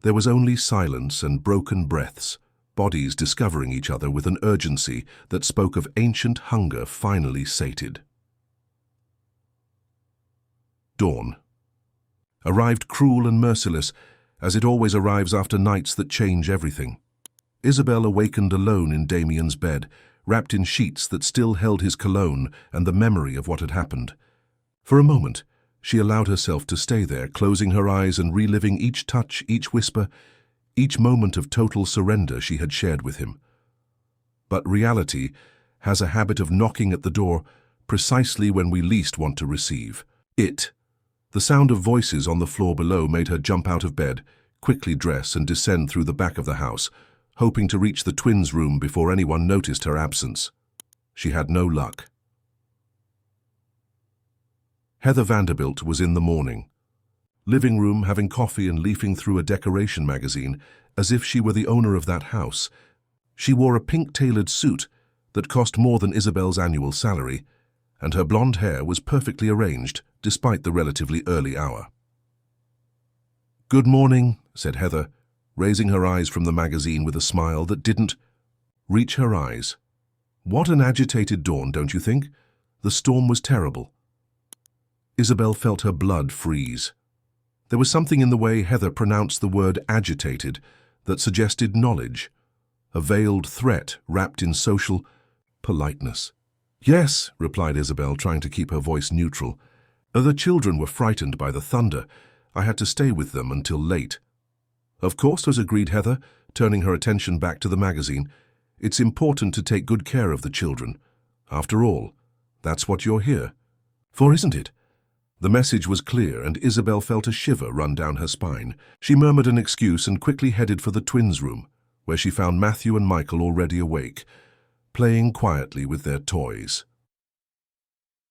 there was only silence and broken breaths, bodies discovering each other with an urgency that spoke of ancient hunger finally sated. Dawn arrived cruel and merciless, as it always arrives after nights that change everything. Isabel awakened alone in Damien's bed, wrapped in sheets that still held his cologne and the memory of what had happened. For a moment, she allowed herself to stay there, closing her eyes and reliving each touch, each whisper, each moment of total surrender she had shared with him. But reality has a habit of knocking at the door precisely when we least want to receive it. The sound of voices on the floor below made her jump out of bed, quickly dress and descend through the back of the house, hoping to reach the twins' room before anyone noticed her absence. She had no luck. Heather Vanderbilt was in the morning. Living room, having coffee and leafing through a decoration magazine, as if she were the owner of that house. She wore a pink-tailored suit that cost more than Isabel's annual salary, and her blonde hair was perfectly arranged, despite the relatively early hour. "Good morning," said Heather, raising her eyes from the magazine with a smile that didn't reach her eyes. "What an agitated dawn, don't you think? The storm was terrible." Isabel felt her blood freeze. There was something in the way Heather pronounced the word agitated that suggested knowledge, a veiled threat wrapped in social politeness. "Yes," replied Isabel, trying to keep her voice neutral. "The children were frightened by the thunder. I had to stay with them until late." "Of course," agreed Heather, turning her attention back to the magazine. "It's important to take good care of the children. After all, that's what you're here for, isn't it?" The message was clear, and Isabel felt a shiver run down her spine. She murmured an excuse and quickly headed for the twins' room, where she found Matthew and Michael already awake, playing quietly with their toys.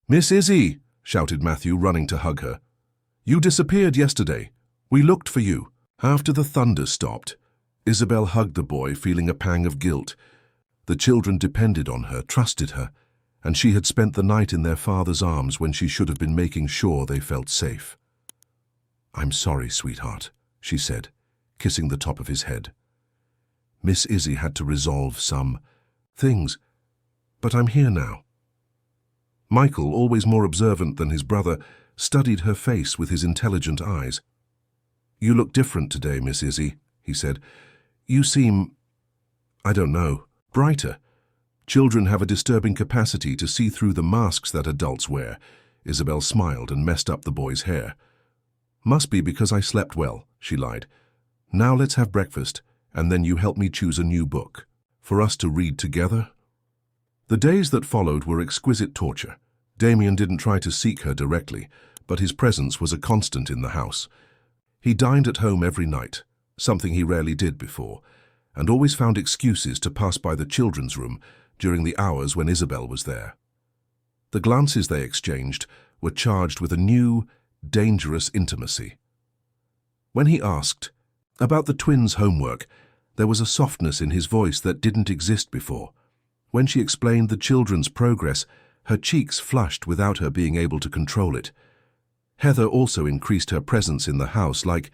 "Miss Izzy!" shouted Matthew, running to hug her. "You disappeared yesterday. We looked for you." After the thunder stopped, Isabel hugged the boy, feeling a pang of guilt. The children depended on her, trusted her, and she had spent the night in their father's arms when she should have been making sure they felt safe. "I'm sorry, sweetheart," she said, kissing the top of his head. "Miss Izzy had to resolve some things, but I'm here now." Michael, always more observant than his brother, studied her face with his intelligent eyes. "You look different today, Miss Izzy," he said. "You seem, I don't know, brighter." "Children have a disturbing capacity to see through the masks that adults wear." Isabel smiled and messed up the boy's hair. "Must be because I slept well," she lied. "Now let's have breakfast, and then you help me choose a new book for us to read together." The days that followed were exquisite torture. Damien didn't try to seek her directly, but his presence was a constant in the house. He dined at home every night, something he rarely did before, and always found excuses to pass by the children's room during the hours when Isabel was there. The glances they exchanged were charged with a new, dangerous intimacy. When he asked about the twins' homework, there was a softness in his voice that didn't exist before. When she explained the children's progress, her cheeks flushed without her being able to control it. Heather also increased her presence in the house like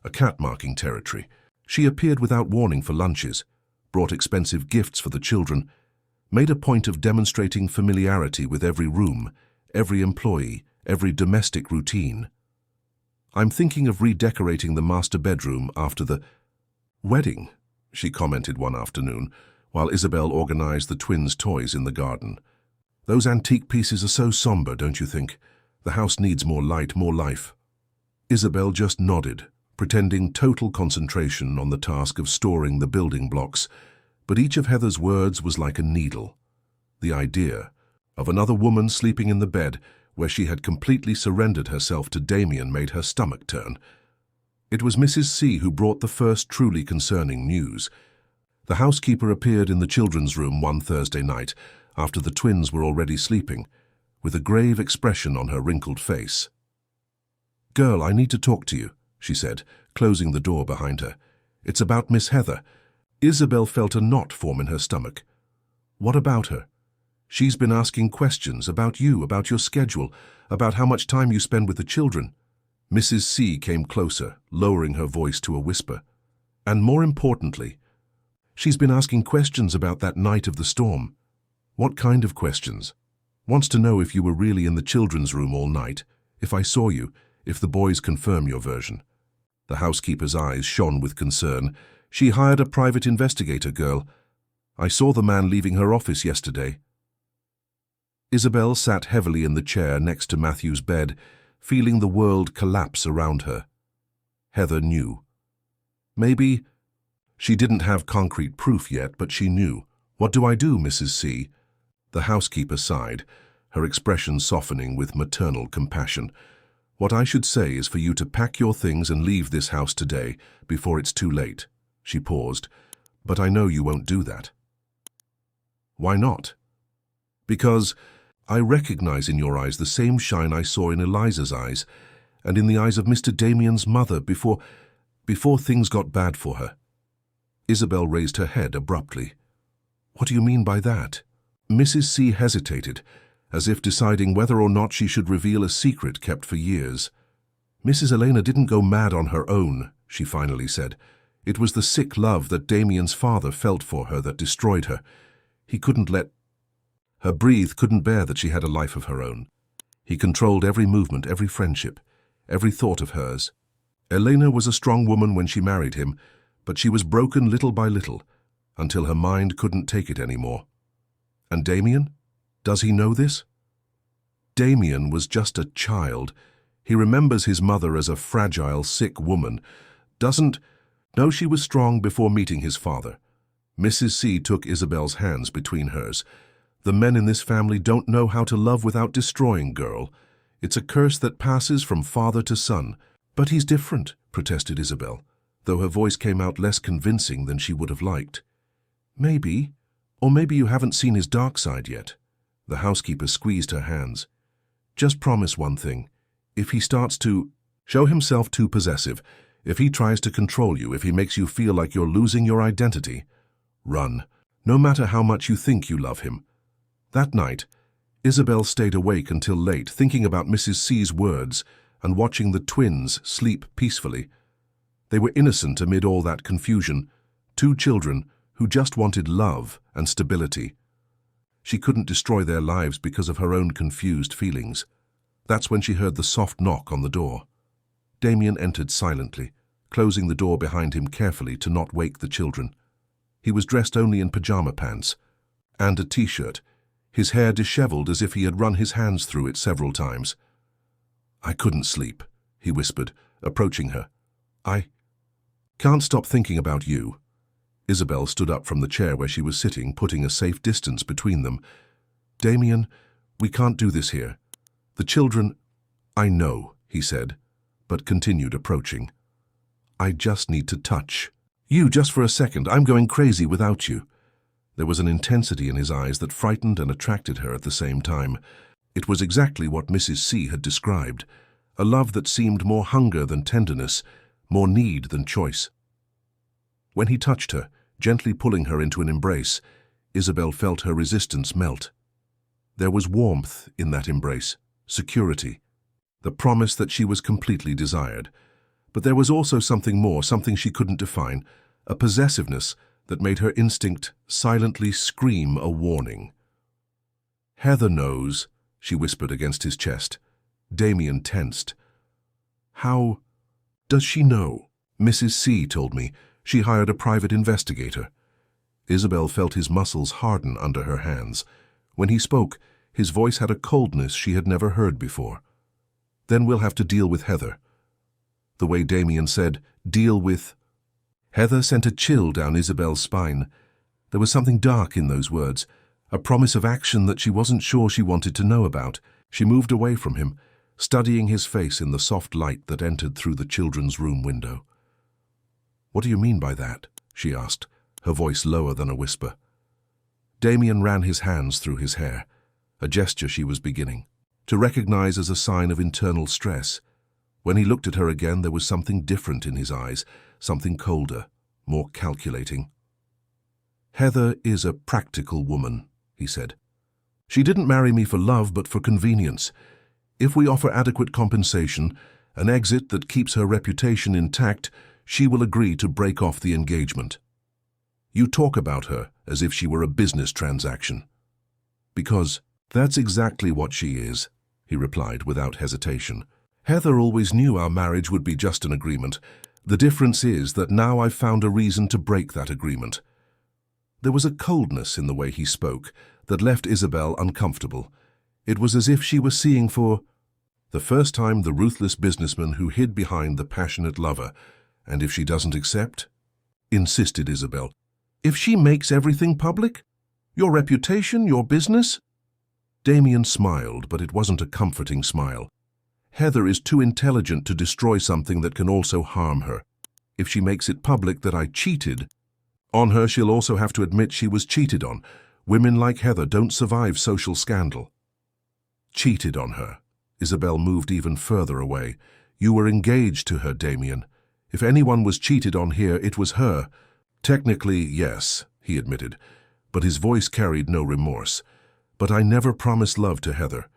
a cat-marking territory. She appeared without warning for lunches, brought expensive gifts for the children, made a point of demonstrating familiarity with every room, every employee, every domestic routine. "I'm thinking of redecorating the master bedroom after the wedding," she commented one afternoon, while Isabel organized the twins' toys in the garden. "Those antique pieces are so somber, don't you think? The house needs more light, more life." Isabel just nodded, pretending total concentration on the task of storing the building blocks, but each of Heather's words was like a needle. The idea of another woman sleeping in the bed where she had completely surrendered herself to Damien made her stomach turn. It was Mrs. C who brought the first truly concerning news. The housekeeper appeared in the children's room one Thursday night, after the twins were already sleeping, with a grave expression on her wrinkled face. "Girl, I need to talk to you," she said, closing the door behind her. "It's about Miss Heather." Isabel felt a knot form in her stomach. "What about her?" "She's been asking questions about you, about your schedule, about how much time you spend with the children." Mrs. C came closer, lowering her voice to a whisper. "And more importantly, she's been asking questions about that night of the storm." "What kind of questions?" "Wants to know if you were really in the children's room all night, if I saw you, if the boys confirm your version." The housekeeper's eyes shone with concern. "She hired a private investigator, girl. I saw the man leaving her office yesterday. Isabel sat heavily in the chair next to Matthew's bed, feeling the world collapse around her. Heather knew. Maybe she didn't have concrete proof yet, but she knew. "What do I do, Mrs. C?" The housekeeper sighed, her expression softening with maternal compassion. "What I should say is for you to pack your things and leave this house today, before it's too late." She paused. "But I know you won't do that." "Why not?" "Because I recognize in your eyes the same shine I saw in Eliza's eyes, and in the eyes of Mr. Damien's mother before things got bad for her." Isabel raised her head abruptly. "What do you mean by that?" Mrs. C hesitated, as if deciding whether or not she should reveal a secret kept for years. "Mrs. Elena didn't go mad on her own," she finally said. "It was the sick love that Damien's father felt for her that destroyed her. He couldn't let her breathe, couldn't bear that she had a life of her own. He controlled every movement, every friendship, every thought of hers. Elena was a strong woman when she married him, but she was broken little by little, until her mind couldn't take it anymore. And Damien? Does he know this?" Damien was just a child. He remembers his mother as a fragile, sick woman. No, she was strong before meeting his father. Mrs. C took Isabel's hands between hers. "The men in this family don't know how to love without destroying, girl. It's a curse that passes from father to son." "But he's different," protested Isabel, though her voice came out less convincing than she would have liked. "Maybe. Or maybe you haven't seen his dark side yet." The housekeeper squeezed her hands. "Just promise one thing. If he starts to show himself too possessive, if he tries to control you, if he makes you feel like you're losing your identity, run, no matter how much you think you love him." That night, Isabel stayed awake until late, thinking about Mrs. C's words and watching the twins sleep peacefully. They were innocent amid all that confusion, two children who just wanted love and stability. She couldn't destroy their lives because of her own confused feelings. That's when she heard the soft knock on the door. Damien entered silently, closing the door behind him carefully to not wake the children. He was dressed only in pajama pants and a t-shirt, his hair disheveled as if he had run his hands through it several times. "I couldn't sleep," he whispered, approaching her. "I can't stop thinking about you." Isabel stood up from the chair where she was sitting, putting a safe distance between them. "Damien, we can't do this here. The children—" "I know," he said, but continued approaching. "I just need to touch you just for a second. I'm going crazy without you." There was an intensity in his eyes that frightened and attracted her at the same time. It was exactly what Mrs. C had described, a love that seemed more hunger than tenderness, more need than choice. When he touched her, gently pulling her into an embrace, Isabel felt her resistance melt. There was warmth in that embrace, security, the promise that she was completely desired. But there was also something more, something she couldn't define, a possessiveness that made her instinct silently scream a warning. "Heather knows," she whispered against his chest. Damien tensed. "How does she know?" "Mrs. C told me. She hired a private investigator." Isabel felt his muscles harden under her hands. When he spoke, his voice had a coldness she had never heard before. "Then we'll have to deal with Heather." The way Damien said, "deal with..." Heather sent a chill down Isabel's spine. There was something dark in those words, a promise of action that she wasn't sure she wanted to know about. She moved away from him, studying his face in the soft light that entered through the children's room window. "What do you mean by that?" she asked, her voice lower than a whisper. Damien ran his hands through his hair, a gesture she was beginning to recognize as a sign of internal stress. When he looked at her again, there was something different in his eyes, something colder, more calculating. "Heather is a practical woman," he said. "She didn't marry me for love, but for convenience. If we offer adequate compensation, an exit that keeps her reputation intact, she will agree to break off the engagement. You talk about her as if she were a business transaction." "Because that's exactly what she is," he replied without hesitation. "Heather always knew our marriage would be just an agreement. The difference is that now I've found a reason to break that agreement." There was a coldness in the way he spoke that left Isabel uncomfortable. It was as if she was seeing for the first time the ruthless businessman who hid behind the passionate lover. And if she doesn't accept? Insisted Isabel. If she makes everything public? Your reputation, your business? Damien smiled, but it wasn't a comforting smile. Heather is too intelligent to destroy something that can also harm her. If she makes it public that I cheated on her, she'll also have to admit she was cheated on. Women like Heather don't survive social scandal. Cheated on her. Isabel moved even further away. You were engaged to her, Damien. If anyone was cheated on here, it was her. Technically, yes, he admitted, but his voice carried no remorse. But I never promised love to Heather,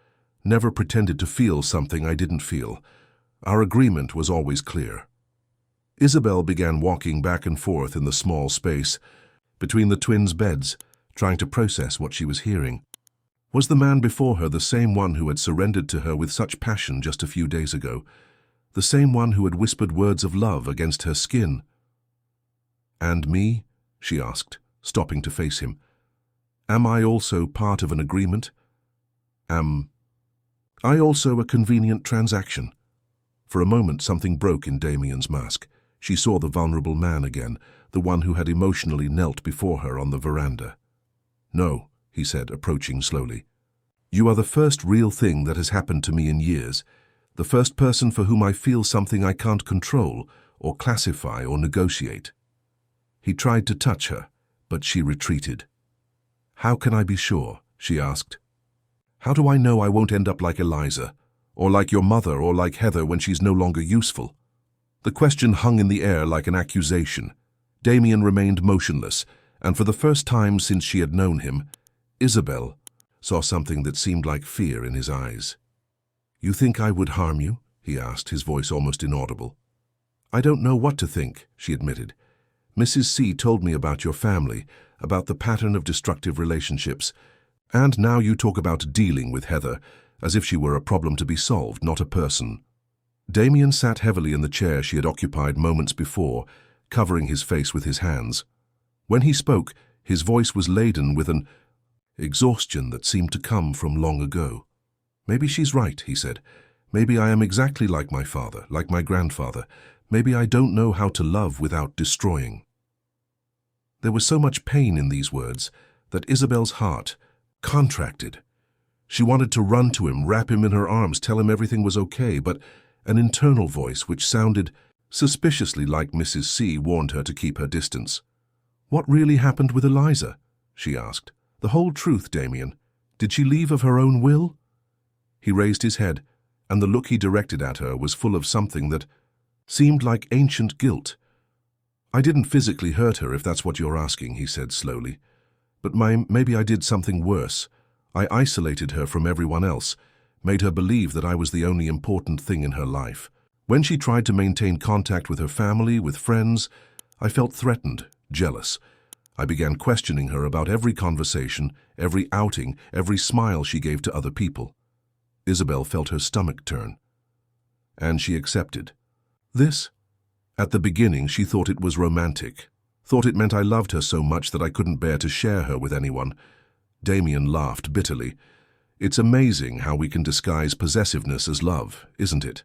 never pretended to feel something I didn't feel. Our agreement was always clear. Isabel began walking back and forth in the small space between the twins' beds, trying to process what she was hearing. Was the man before her the same one who had surrendered to her with such passion just a few days ago? The same one who had whispered words of love against her skin? And me? She asked, stopping to face him. Am I also part of an agreement? Am I also a convenient transaction? For a moment something broke in Damien's mask. She saw the vulnerable man again, the one who had emotionally knelt before her on the veranda. No, he said, approaching slowly. You are the first real thing that has happened to me in years, the first person for whom I feel something I can't control or classify or negotiate. He tried to touch her, but she retreated. How can I be sure? She asked. How do I know I won't end up like Eliza, or like your mother, or like Heather when she's no longer useful? The question hung in the air like an accusation. Damien remained motionless, and for the first time since she had known him, Isabel saw something that seemed like fear in his eyes. You think I would harm you? He asked, his voice almost inaudible. I don't know what to think, she admitted. Mrs. C told me about your family, about the pattern of destructive relationships, and now you talk about dealing with Heather, as if she were a problem to be solved, not a person. Damien sat heavily in the chair she had occupied moments before, covering his face with his hands. When he spoke, his voice was laden with an exhaustion that seemed to come from long ago. Maybe she's right, he said. Maybe I am exactly like my father, like my grandfather. Maybe I don't know how to love without destroying. There was so much pain in these words that Isabel's heart contracted. She wanted to run to him, wrap him in her arms, tell him everything was okay, but an internal voice which sounded suspiciously like Mrs. C warned her to keep her distance. What really happened with Eliza? She asked. The whole truth, Damien. Did she leave of her own will? He raised his head, and the look he directed at her was full of something that seemed like ancient guilt. I didn't physically hurt her, if that's what you're asking, he said slowly. But maybe I did something worse. I isolated her from everyone else, made her believe that I was the only important thing in her life. When she tried to maintain contact with her family, with friends, I felt threatened, jealous. I began questioning her about every conversation, every outing, every smile she gave to other people. Isabel felt her stomach turn. And she accepted. This? At the beginning, she thought it was romantic, thought it meant I loved her so much that I couldn't bear to share her with anyone. Damien laughed bitterly. It's amazing how we can disguise possessiveness as love, isn't it?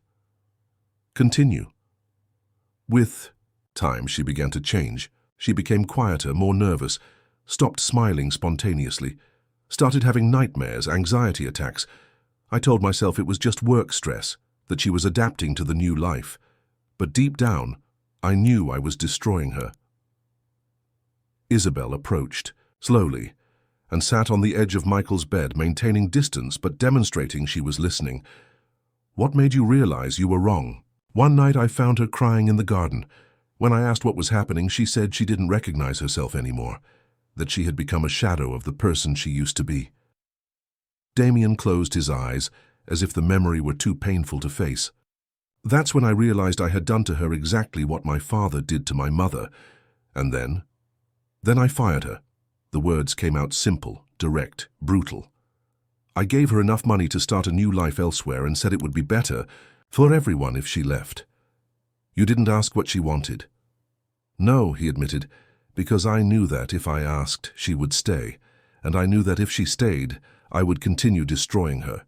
Continue. With time, she began to change. She became quieter, more nervous, stopped smiling spontaneously, started having nightmares, anxiety attacks. I told myself it was just work stress, that she was adapting to the new life. But deep down, I knew I was destroying her. Isabel approached, slowly, and sat on the edge of Michael's bed, maintaining distance but demonstrating she was listening. What made you realize you were wrong? One night I found her crying in the garden. When I asked what was happening, she said she didn't recognize herself anymore, that she had become a shadow of the person she used to be. Damien closed his eyes, as if the memory were too painful to face. That's when I realized I had done to her exactly what my father did to my mother. And then I fired her. The words came out simple, direct, brutal. I gave her enough money to start a new life elsewhere and said it would be better for everyone if she left. You didn't ask what she wanted. No, he admitted. Because I knew that if I asked, she would stay, and I knew that if she stayed, I would continue destroying her.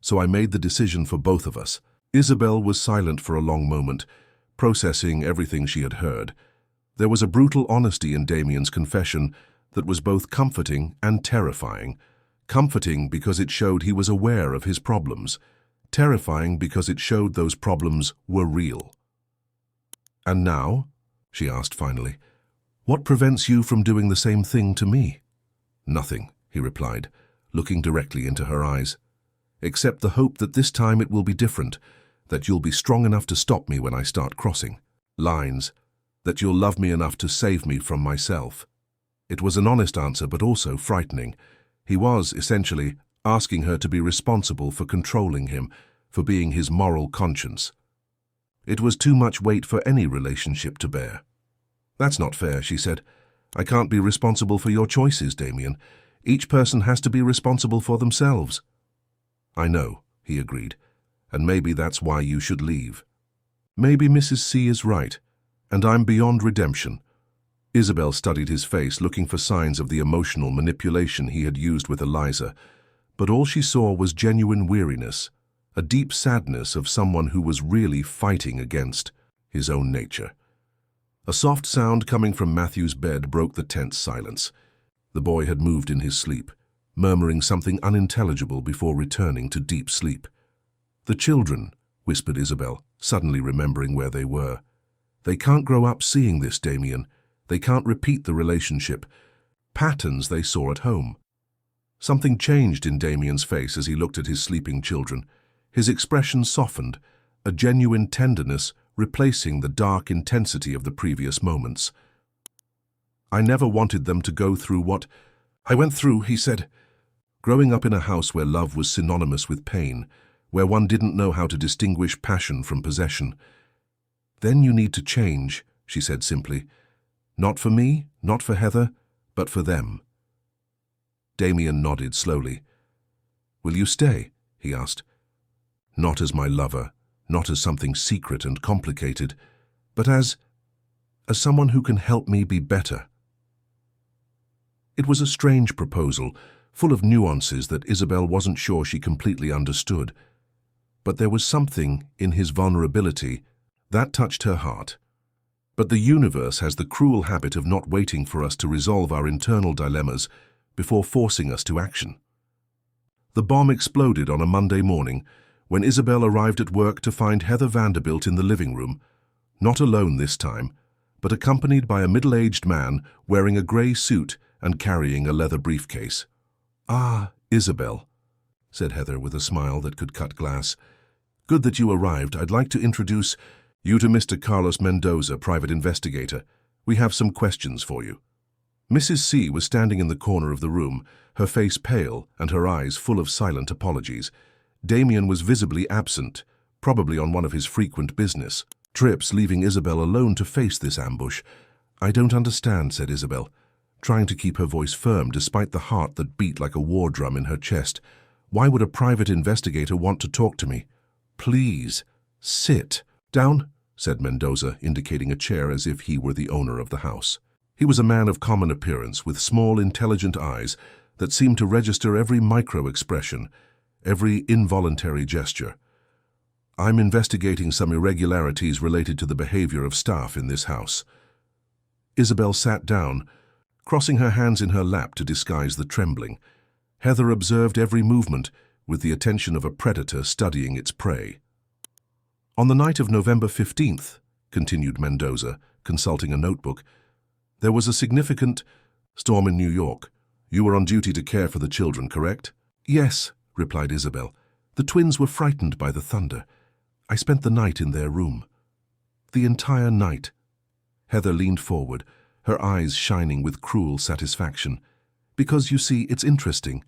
So I made the decision for both of us. Isabel was silent for a long moment, processing everything she had heard. There was a brutal honesty in Damien's confession that was both comforting and terrifying. Comforting because it showed he was aware of his problems. Terrifying because it showed those problems were real. "And now?" she asked finally. "What prevents you from doing the same thing to me?" "Nothing," he replied, looking directly into her eyes. "Except the hope that this time it will be different, that you'll be strong enough to stop me when I start crossing lines, that you'll love me enough to save me from myself." It was an honest answer, but also frightening. He was, essentially, asking her to be responsible for controlling him, for being his moral conscience. It was too much weight for any relationship to bear. "That's not fair," she said. "I can't be responsible for your choices, Damien. Each person has to be responsible for themselves." "I know," he agreed, "and maybe that's why you should leave. Maybe Mrs. C is right, and I'm beyond redemption." Isabel studied his face, looking for signs of the emotional manipulation he had used with Eliza, but all she saw was genuine weariness, a deep sadness of someone who was really fighting against his own nature. A soft sound coming from Matthew's bed broke the tense silence. The boy had moved in his sleep, murmuring something unintelligible before returning to deep sleep. "The children," whispered Isabel, suddenly remembering where they were. "They can't grow up seeing this, Damien. They can't repeat the relationship, patterns they saw at home." Something changed in Damien's face as he looked at his sleeping children. His expression softened, a genuine tenderness replacing the dark intensity of the previous moments. "I never wanted them to go through what I went through," he said. "Growing up in a house where love was synonymous with pain, where one didn't know how to distinguish passion from possession." "Then you need to change," she said simply. "Not for me, not for Heather, but for them." Damien nodded slowly. "Will you stay?" he asked. "Not as my lover, not as something secret and complicated, but as someone who can help me be better." It was a strange proposal, full of nuances that Isabel wasn't sure she completely understood. But there was something in his vulnerability that touched her heart. But the universe has the cruel habit of not waiting for us to resolve our internal dilemmas before forcing us to action. The bomb exploded on a Monday morning when Isabel arrived at work to find Heather Vanderbilt in the living room, not alone this time, but accompanied by a middle-aged man wearing a grey suit and carrying a leather briefcase. "Ah, Isabel," said Heather with a smile that could cut glass. "Good that you arrived. I'd like to introduce you to Mr. Carlos Mendoza, private investigator. We have some questions for you." Mrs. C was standing in the corner of the room, her face pale and her eyes full of silent apologies. Damien was visibly absent, probably on one of his frequent business trips, leaving Isabel alone to face this ambush. "I don't understand," said Isabel, trying to keep her voice firm despite the heart that beat like a war drum in her chest. "Why would a private investigator want to talk to me?" "Please, sit down," said Mendoza, indicating a chair as if he were the owner of the house. He was a man of common appearance, with small, intelligent eyes that seemed to register every micro-expression, every involuntary gesture. "I'm investigating some irregularities related to the behavior of staff in this house." Isabel sat down, crossing her hands in her lap to disguise the trembling. Heather observed every movement with the attention of a predator studying its prey. "On the night of November 15th, continued Mendoza, consulting a notebook, "there was a significant storm in New York. You were on duty to care for the children, correct?" "Yes," replied Isabel. "The twins were frightened by the thunder. I spent the night in their room." "The entire night?" Heather leaned forward, her eyes shining with cruel satisfaction. "Because, you see, it's interesting."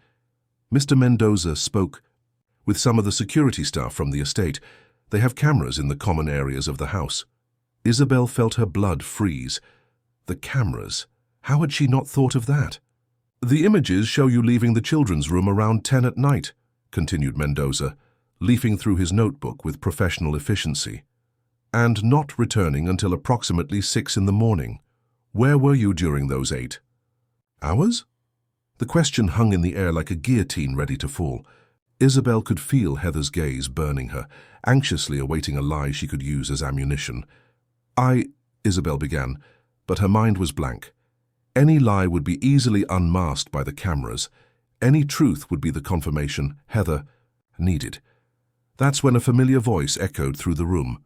Mr. Mendoza spoke with some of the security staff from the estate. They have cameras in the common areas of the house. Isabel felt her blood freeze. The cameras. How had she not thought of that? "The images show you leaving the children's room around 10 at night, continued Mendoza, leafing through his notebook with professional efficiency, "and not returning until approximately 6 in the morning. Where were you during those 8 hours? The question hung in the air like a guillotine ready to fall. Isabel could feel Heather's gaze burning her, anxiously awaiting a lie she could use as ammunition. Isabel began, but her mind was blank. Any lie would be easily unmasked by the cameras. Any truth would be the confirmation Heather needed. That's when a familiar voice echoed through the room.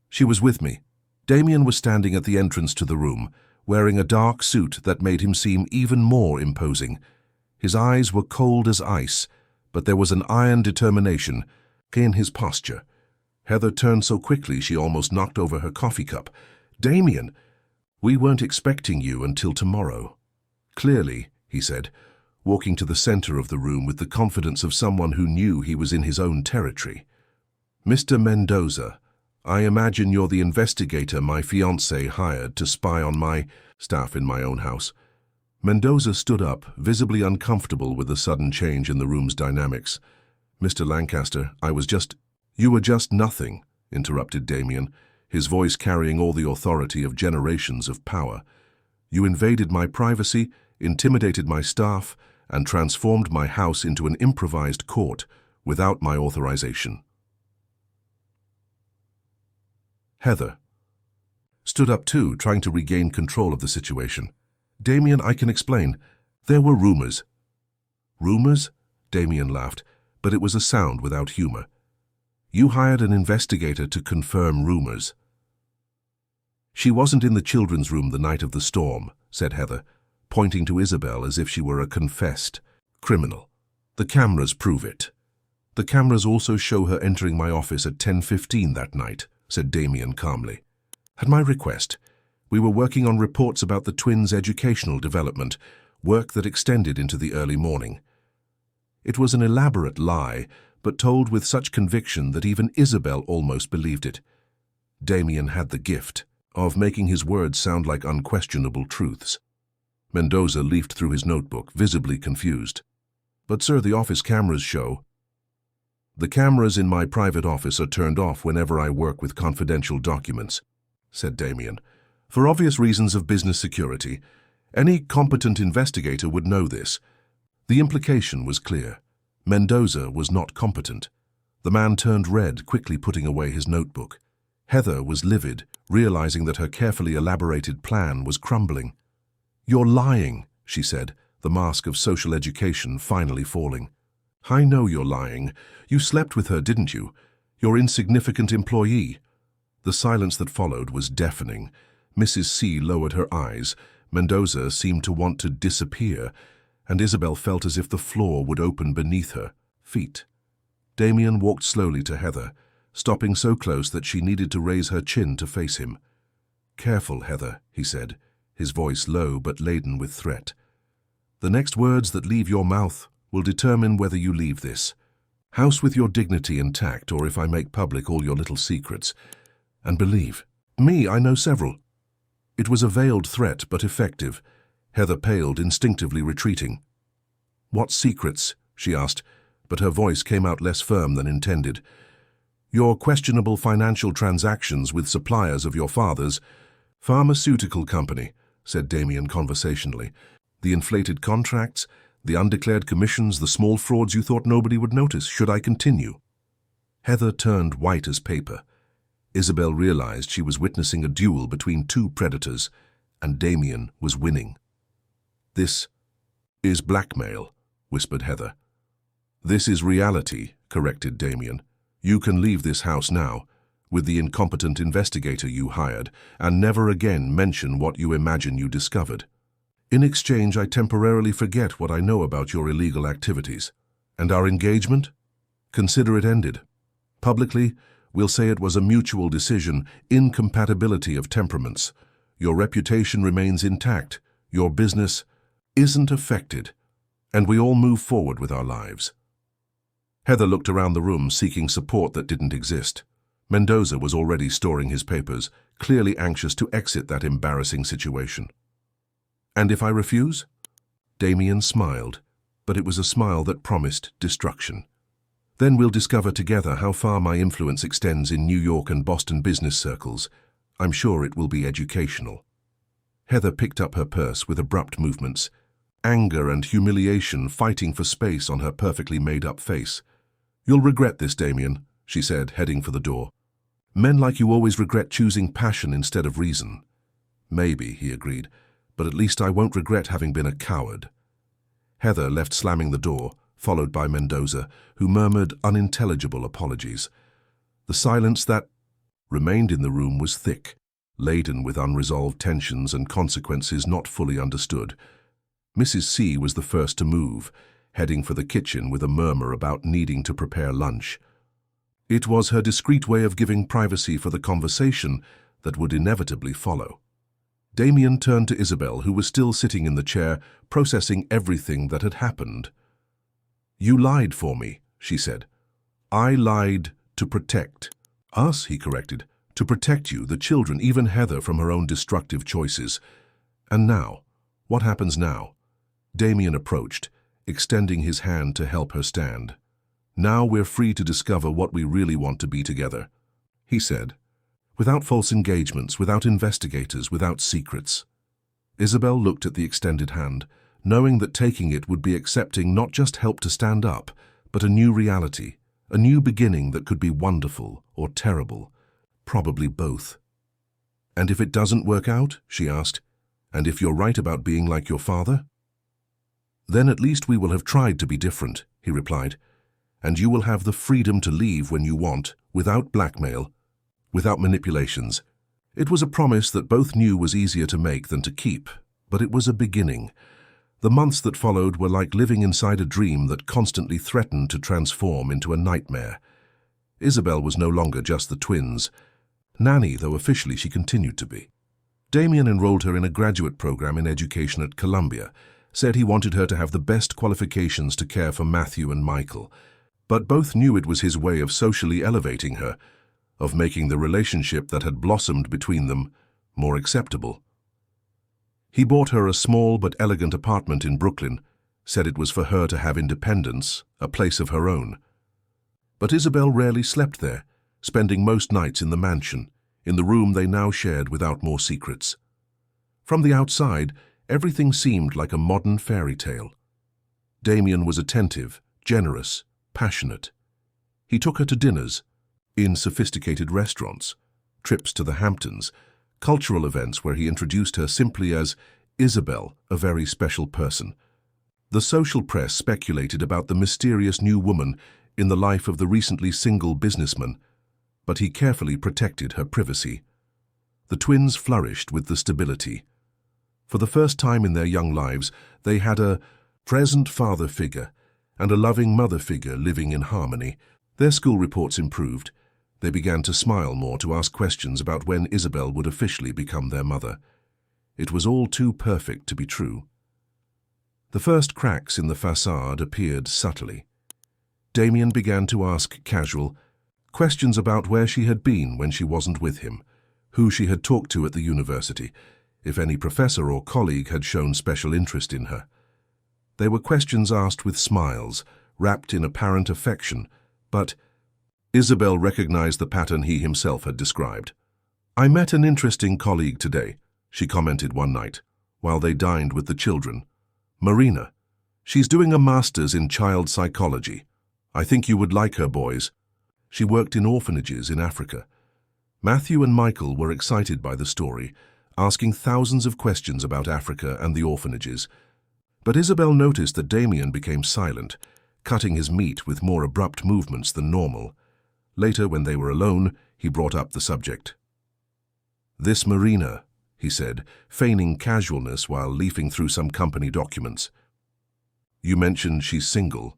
She was with me. Damien was standing at the entrance to the room, wearing a dark suit that made him seem even more imposing. His eyes were cold as ice, but there was an iron determination in his posture. Heather turned so quickly she almost knocked over her coffee cup. "Damien, we weren't expecting you until tomorrow." "Clearly," he said, walking to the center of the room with the confidence of someone who knew he was in his own territory. "Mr. Mendoza, I imagine you're the investigator my fiancé hired to spy on my staff in my own house." Mendoza stood up, visibly uncomfortable with the sudden change in the room's dynamics. "Mr. Lancaster, You were just nothing," interrupted Damien, his voice carrying all the authority of generations of power. "You invaded my privacy, intimidated my staff, and transformed my house into an improvised court without my authorization." Heather stood up too, trying to regain control of the situation. "Damien, I can explain. There were rumors." "Rumors?" Damien laughed, but it was a sound without humor. "You hired an investigator to confirm rumors." "She wasn't in the children's room the night of the storm," said Heather, pointing to Isabel as if she were a confessed criminal. "The cameras prove it." "The cameras also show her entering my office at 10:15 that night," said Damien calmly. "At my request, we were working on reports about the twins' educational development, work that extended into the early morning." It was an elaborate lie, but told with such conviction that even Isabel almost believed it. Damien had the gift of making his words sound like unquestionable truths. Mendoza leafed through his notebook, visibly confused. "But sir, the office cameras show—" "The cameras in my private office are turned off whenever I work with confidential documents," said Damien. "For obvious reasons of business security. Any competent investigator would know this." The implication was clear. Mendoza was not competent. The man turned red, quickly putting away his notebook. Heather was livid, realizing that her carefully elaborated plan was crumbling. "You're lying," she said, the mask of social education finally falling. "I know you're lying. You slept with her, didn't you? Your insignificant employee." The silence that followed was deafening. Mrs. C lowered her eyes. Mendoza seemed to want to disappear, and Isabel felt as if the floor would open beneath her feet. Damien walked slowly to Heather, stopping so close that she needed to raise her chin to face him. "Careful, Heather," he said, his voice low but laden with threat. "The next words that leave your mouth will determine whether you leave this house with your dignity intact, or if I make public all your little secrets. And believe me, I know several." It was a veiled threat, but effective. Heather paled, instinctively retreating. "What secrets?" she asked, but her voice came out less firm than intended. "Your questionable financial transactions with suppliers of your father's pharmaceutical company," said Damien conversationally. "The inflated contracts, the undeclared commissions, the small frauds you thought nobody would notice. Should I continue?" Heather turned white as paper. Isabel realized she was witnessing a duel between two predators, and Damien was winning. "This is blackmail," whispered Heather. "This is reality," corrected Damien. "You can leave this house now, with the incompetent investigator you hired, and never again mention what you imagine you discovered. In exchange, I temporarily forget what I know about your illegal activities. And our engagement? Consider it ended. Publicly, we'll say it was a mutual decision, incompatibility of temperaments. Your reputation remains intact, your business isn't affected, and we all move forward with our lives." Heather looked around the room, seeking support that didn't exist. Mendoza was already storing his papers, clearly anxious to exit that embarrassing situation. "And if I refuse?" Damien smiled, but it was a smile that promised destruction. "Then we'll discover together how far my influence extends in New York and Boston business circles. I'm sure it will be educational." Heather picked up her purse with abrupt movements, anger and humiliation fighting for space on her perfectly made-up face. "You'll regret this, Damien," she said, heading for the door. "Men like you always regret choosing passion instead of reason." "Maybe," he agreed, "but at least I won't regret having been a coward." Heather left slamming the door, followed by Mendoza, who murmured unintelligible apologies. The silence that remained in the room was thick, laden with unresolved tensions and consequences not fully understood. Mrs. C was the first to move, heading for the kitchen with a murmur about needing to prepare lunch. It was her discreet way of giving privacy for the conversation that would inevitably follow. Damien turned to Isabel, who was still sitting in the chair, processing everything that had happened. "You lied for me," she said. "I lied to protect." "Us," he corrected. "To protect you, the children, even Heather, from her own destructive choices. And now? What happens now?" Damien approached, extending his hand to help her stand. "Now we're free to discover what we really want to be together," he said. "Without false engagements, without investigators, without secrets." Isabel looked at the extended hand, knowing that taking it would be accepting not just help to stand up, but a new reality, a new beginning that could be wonderful or terrible, probably both. "And if it doesn't work out?" she asked. "And if you're right about being like your father?" "Then at least we will have tried to be different," he replied. "And you will have the freedom to leave when you want, without blackmail, without manipulations." It was a promise that both knew was easier to make than to keep, but it was a beginning. The months that followed were like living inside a dream that constantly threatened to transform into a nightmare. Isabel was no longer just the twins. Nanny, though officially she continued to be. Damien enrolled her in a graduate program in education at Columbia, said he wanted her to have the best qualifications to care for Matthew and Michael, but both knew it was his way of socially elevating her, of making the relationship that had blossomed between them more acceptable. He bought her a small but elegant apartment in Brooklyn, said it was for her to have independence, a place of her own. But Isabel rarely slept there, spending most nights in the mansion, in the room they now shared without more secrets. From the outside, everything seemed like a modern fairy tale. Damien was attentive, generous, passionate. He took her to dinners, in sophisticated restaurants, trips to the Hamptons, cultural events where he introduced her simply as Isabel, a very special person. The social press speculated about the mysterious new woman in the life of the recently single businessman, but he carefully protected her privacy. The twins flourished with the stability. For the first time in their young lives, they had a present father figure and a loving mother figure living in harmony. Their school reports improved. They began to smile more, to ask questions about when Isabel would officially become their mother. It was all too perfect to be true. The first cracks in the facade appeared subtly. Damien began to ask casual questions about where she had been when she wasn't with him, who she had talked to at the university, if any professor or colleague had shown special interest in her. They were questions asked with smiles, wrapped in apparent affection, but Isabel recognized the pattern he himself had described. "I met an interesting colleague today," she commented one night, while they dined with the children. "Marina. She's doing a master's in child psychology. I think you would like her, boys." She worked in orphanages in Africa. Matthew and Michael were excited by the story, asking thousands of questions about Africa and the orphanages. But Isabel noticed that Damien became silent, cutting his meat with more abrupt movements than normal. Later, when they were alone, he brought up the subject. "This Marina," he said, feigning casualness while leafing through some company documents. "You mentioned she's single."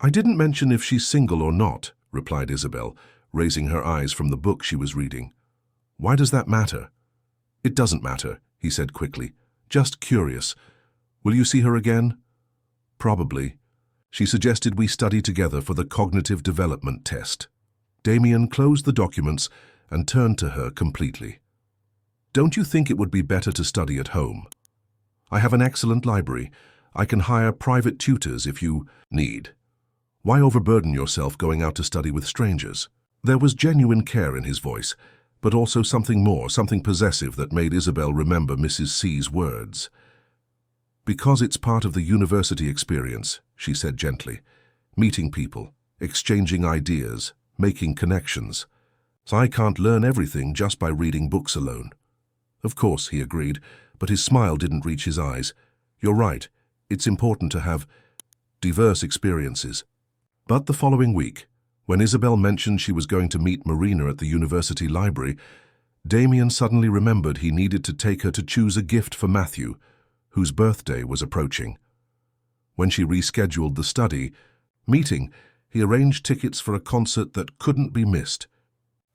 "I didn't mention if she's single or not," replied Isabel, raising her eyes from the book she was reading. "Why does that matter?" "It doesn't matter," he said quickly. "Just curious. Will you see her again?" "Probably." She suggested we study together for the cognitive development test. Damien closed the documents and turned to her completely. "Don't you think it would be better to study at home? I have an excellent library. I can hire private tutors if you need. Why overburden yourself going out to study with strangers?" There was genuine care in his voice, but also something more, something possessive that made Isabel remember Mrs. C's words. "Because it's part of the university experience," she said gently. "Meeting people, exchanging ideas, making connections. So I can't learn everything just by reading books alone." "Of course," he agreed, but his smile didn't reach his eyes. "You're right. It's important to have diverse experiences." But the following week, when Isabel mentioned she was going to meet Marina at the university library, Damien suddenly remembered he needed to take her to choose a gift for Matthew, whose birthday was approaching. When she rescheduled the study meeting, he arranged tickets for a concert that couldn't be missed.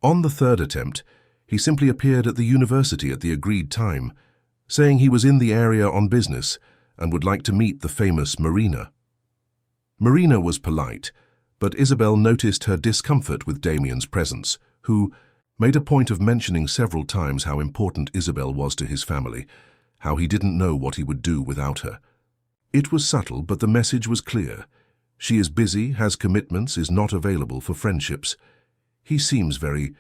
On the third attempt, he simply appeared at the university at the agreed time, saying he was in the area on business and would like to meet the famous Marina. Marina was polite, but Isabel noticed her discomfort with Damien's presence, who made a point of mentioning several times how important Isabel was to his family, how he didn't know what he would do without her. It was subtle, but the message was clear. She is busy, has commitments, is not available for friendships. "He seems very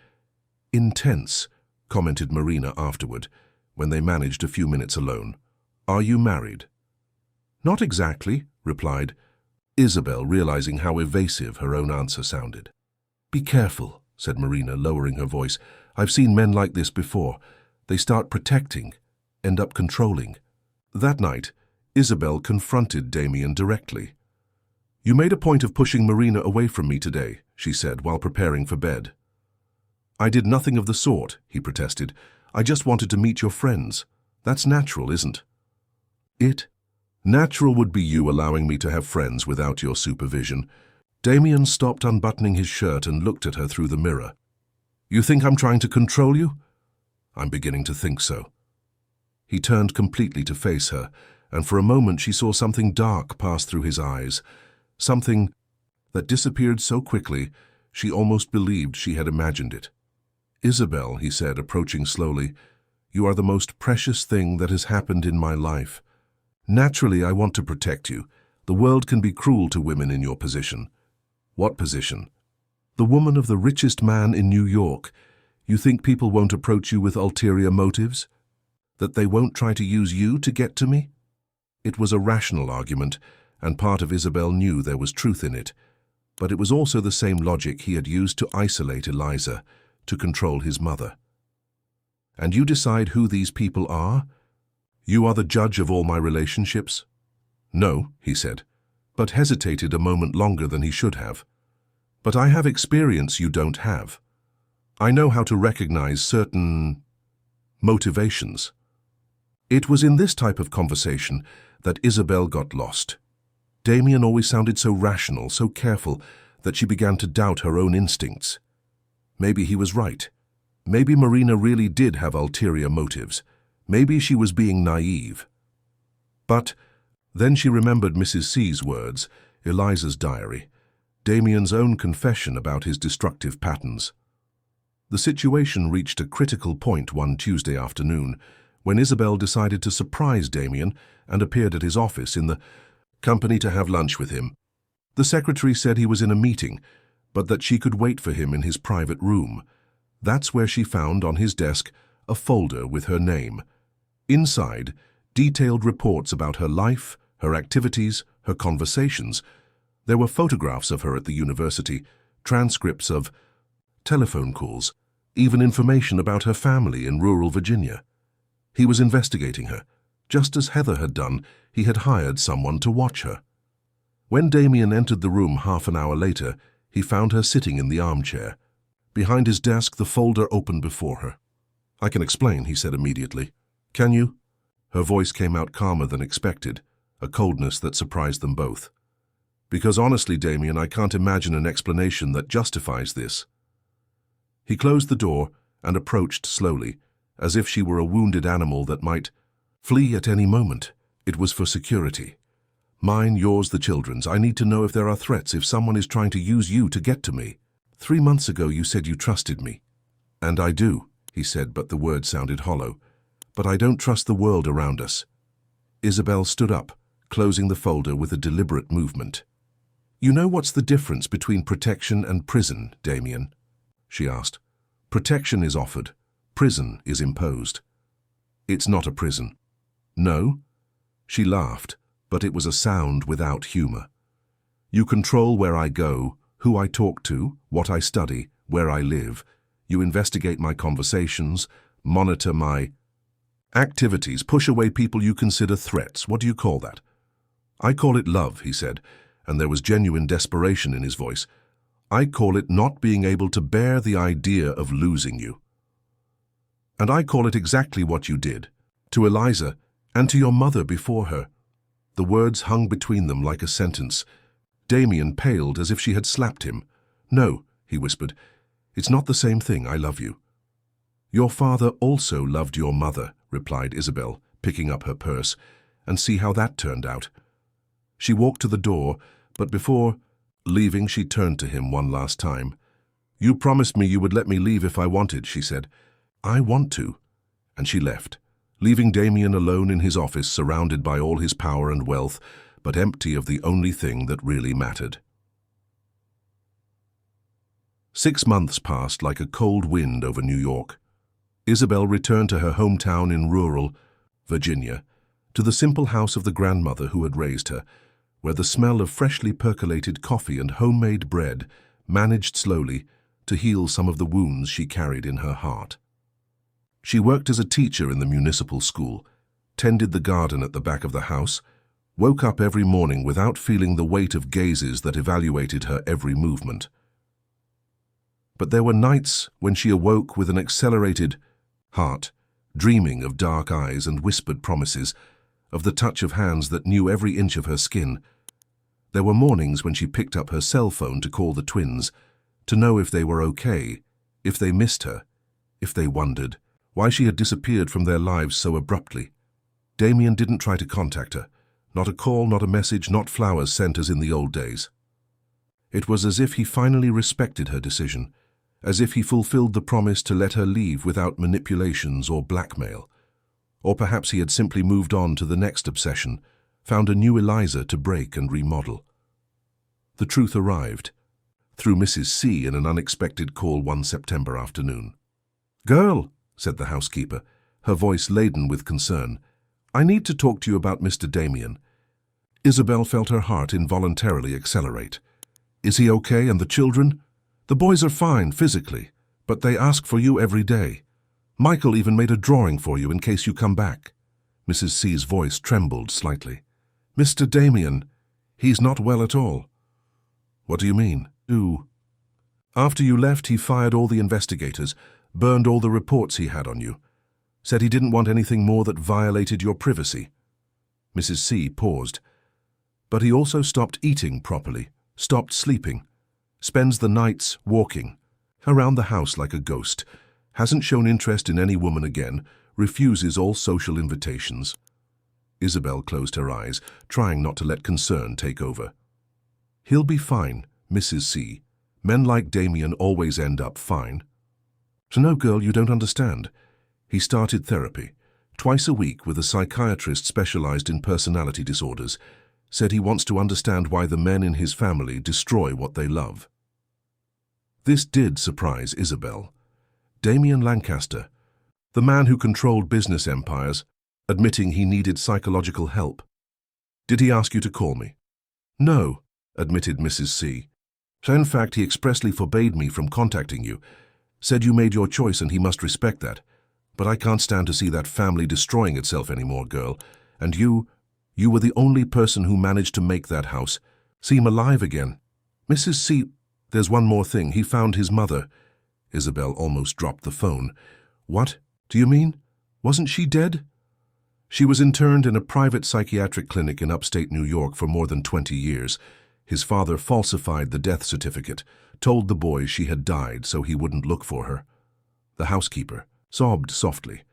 intense," commented Marina afterward, when they managed a few minutes alone. "Are you married?" "Not exactly," replied Isabel, realizing how evasive her own answer sounded. "Be careful," said Marina, lowering her voice. "I've seen men like this before. They start protecting, end up controlling." That night, Isabel confronted Damien directly. "You made a point of pushing Marina away from me today," she said while preparing for bed. "I did nothing of the sort," he protested. "I just wanted to meet your friends. That's natural, isn't it?" "Natural would be you allowing me to have friends without your supervision." Damien stopped unbuttoning his shirt and looked at her through the mirror. "You think I'm trying to control you?" "I'm beginning to think so." He turned completely to face her, and for a moment she saw something dark pass through his eyes, something that disappeared so quickly she almost believed she had imagined it. "Isabel," he said, approaching slowly, "you are the most precious thing that has happened in my life. Naturally, I want to protect you. The world can be cruel to women in your position." "What position?" "The woman of the richest man in New York. You think people won't approach you with ulterior motives? That they won't try to use you to get to me?" It was a rational argument, and part of Isabel knew there was truth in it, but it was also the same logic he had used to isolate Eliza, to control his mother. "And you decide who these people are? You are the judge of all my relationships?" "No," he said, but hesitated a moment longer than he should have. "But I have experience you don't have. I know how to recognize certain motivations." It was in this type of conversation that Isabel got lost. Damien always sounded so rational, so careful, that she began to doubt her own instincts. Maybe he was right. Maybe Marina really did have ulterior motives. Maybe she was being naive. But then she remembered Mrs. C's words, Eliza's diary, Damien's own confession about his destructive patterns. The situation reached a critical point one Tuesday afternoon, when Isabel decided to surprise Damien and appeared at his office in the company to have lunch with him. The secretary said he was in a meeting, but that she could wait for him in his private room. That's where she found on his desk a folder with her name. Inside, detailed reports about her life, her activities, her conversations. There were photographs of her at the university, transcripts of telephone calls, even information about her family in rural Virginia. He was investigating her. Just as Heather had done, he had hired someone to watch her. When Damien entered the room half an hour later, he found her sitting in the armchair. Behind his desk, the folder opened before her. "I can explain," he said immediately. "Can you?" Her voice came out calmer than expected, a coldness that surprised them both. "Because honestly, Damien, I can't imagine an explanation that justifies this." He closed the door and approached slowly, as if she were a wounded animal that might flee at any moment. "It was for security. Mine, yours, the children's. I need to know if there are threats, if someone is trying to use you to get to me. 3 months ago you said you trusted me." "And I do," he said, but the words sounded hollow. "But I don't trust the world around us." Isabel stood up, closing the folder with a deliberate movement. "You know what's the difference between protection and prison, Damien?" she asked. "Protection is offered, prison is imposed. It's not a prison. No? She laughed, but it was a sound without humor. You control where I go, who I talk to, what I study, where I live. You investigate my conversations, monitor my activities, push away people you consider threats. What do you call that? I call it love, he said, and there was genuine desperation in his voice. I call it not being able to bear the idea of losing you. And I call it exactly what you did, to Eliza and to your mother before her. The words hung between them like a sentence. Damien paled as if she had slapped him. No, he whispered, it's not the same thing, I love you. Your father also loved your mother, replied Isabel, picking up her purse, and see how that turned out. She walked to the door, but before leaving she turned to him one last time. You promised me you would let me leave if I wanted, she said. I want to. And she left, leaving Damien alone in his office, surrounded by all his power and wealth, but empty of the only thing that really mattered. 6 months passed like a cold wind over New York. Isabel returned to her hometown in rural Virginia, to the simple house of the grandmother who had raised her, where the smell of freshly percolated coffee and homemade bread managed slowly to heal some of the wounds she carried in her heart. She worked as a teacher in the municipal school, tended the garden at the back of the house, woke up every morning without feeling the weight of gazes that evaluated her every movement. But there were nights when she awoke with an accelerated heart, dreaming of dark eyes and whispered promises, of the touch of hands that knew every inch of her skin. There were mornings when she picked up her cell phone to call the twins, to know if they were okay, if they missed her, if they wondered why she had disappeared from their lives so abruptly. Damien didn't try to contact her. Not a call, not a message, not flowers sent as in the old days. It was as if he finally respected her decision, as if he fulfilled the promise to let her leave without manipulations or blackmail. Or perhaps he had simply moved on to the next obsession, found a new Eliza to break and remodel. The truth arrived, through Mrs. C in an unexpected call one September afternoon. "Girl," said the housekeeper, her voice laden with concern, "I need to talk to you about Mr. Damien." Isabel felt her heart involuntarily accelerate. "Is he okay, and the children?" "The boys are fine, physically, but they ask for you every day. Michael even made a drawing for you in case you come back." Mrs. C's voice trembled slightly. "Mr. Damien, he's not well at all." "What do you mean?" After you left, he fired all the investigators, burned all the reports he had on you. Said he didn't want anything more that violated your privacy." Mrs. C paused. "But he also stopped eating properly, stopped sleeping, spends the nights walking, around the house like a ghost, hasn't shown interest in any woman again, refuses all social invitations." Isabel closed her eyes, trying not to let concern take over. "He'll be fine, Mrs. C. Men like Damien always end up fine." "So no, girl, you don't understand. He started therapy, twice a week with a psychiatrist specialized in personality disorders. Said he wants to understand why the men in his family destroy what they love." This did surprise Isabel. Damien Lancaster, the man who controlled business empires, admitting he needed psychological help. "Did he ask you to call me?" "No," admitted Mrs. C. "So in fact, he expressly forbade me from contacting you. Said you made your choice and he must respect that. But I can't stand to see that family destroying itself anymore, girl. And you were the only person who managed to make that house seem alive again." "Mrs. C, there's one more thing. He found his mother." Isabel almost dropped the phone. "What? Do you mean? Wasn't she dead?" "She was interned in a private psychiatric clinic in upstate New York for more than 20 years. His father falsified the death certificate, told the boys she had died so he wouldn't look for her." The housekeeper sobbed softly.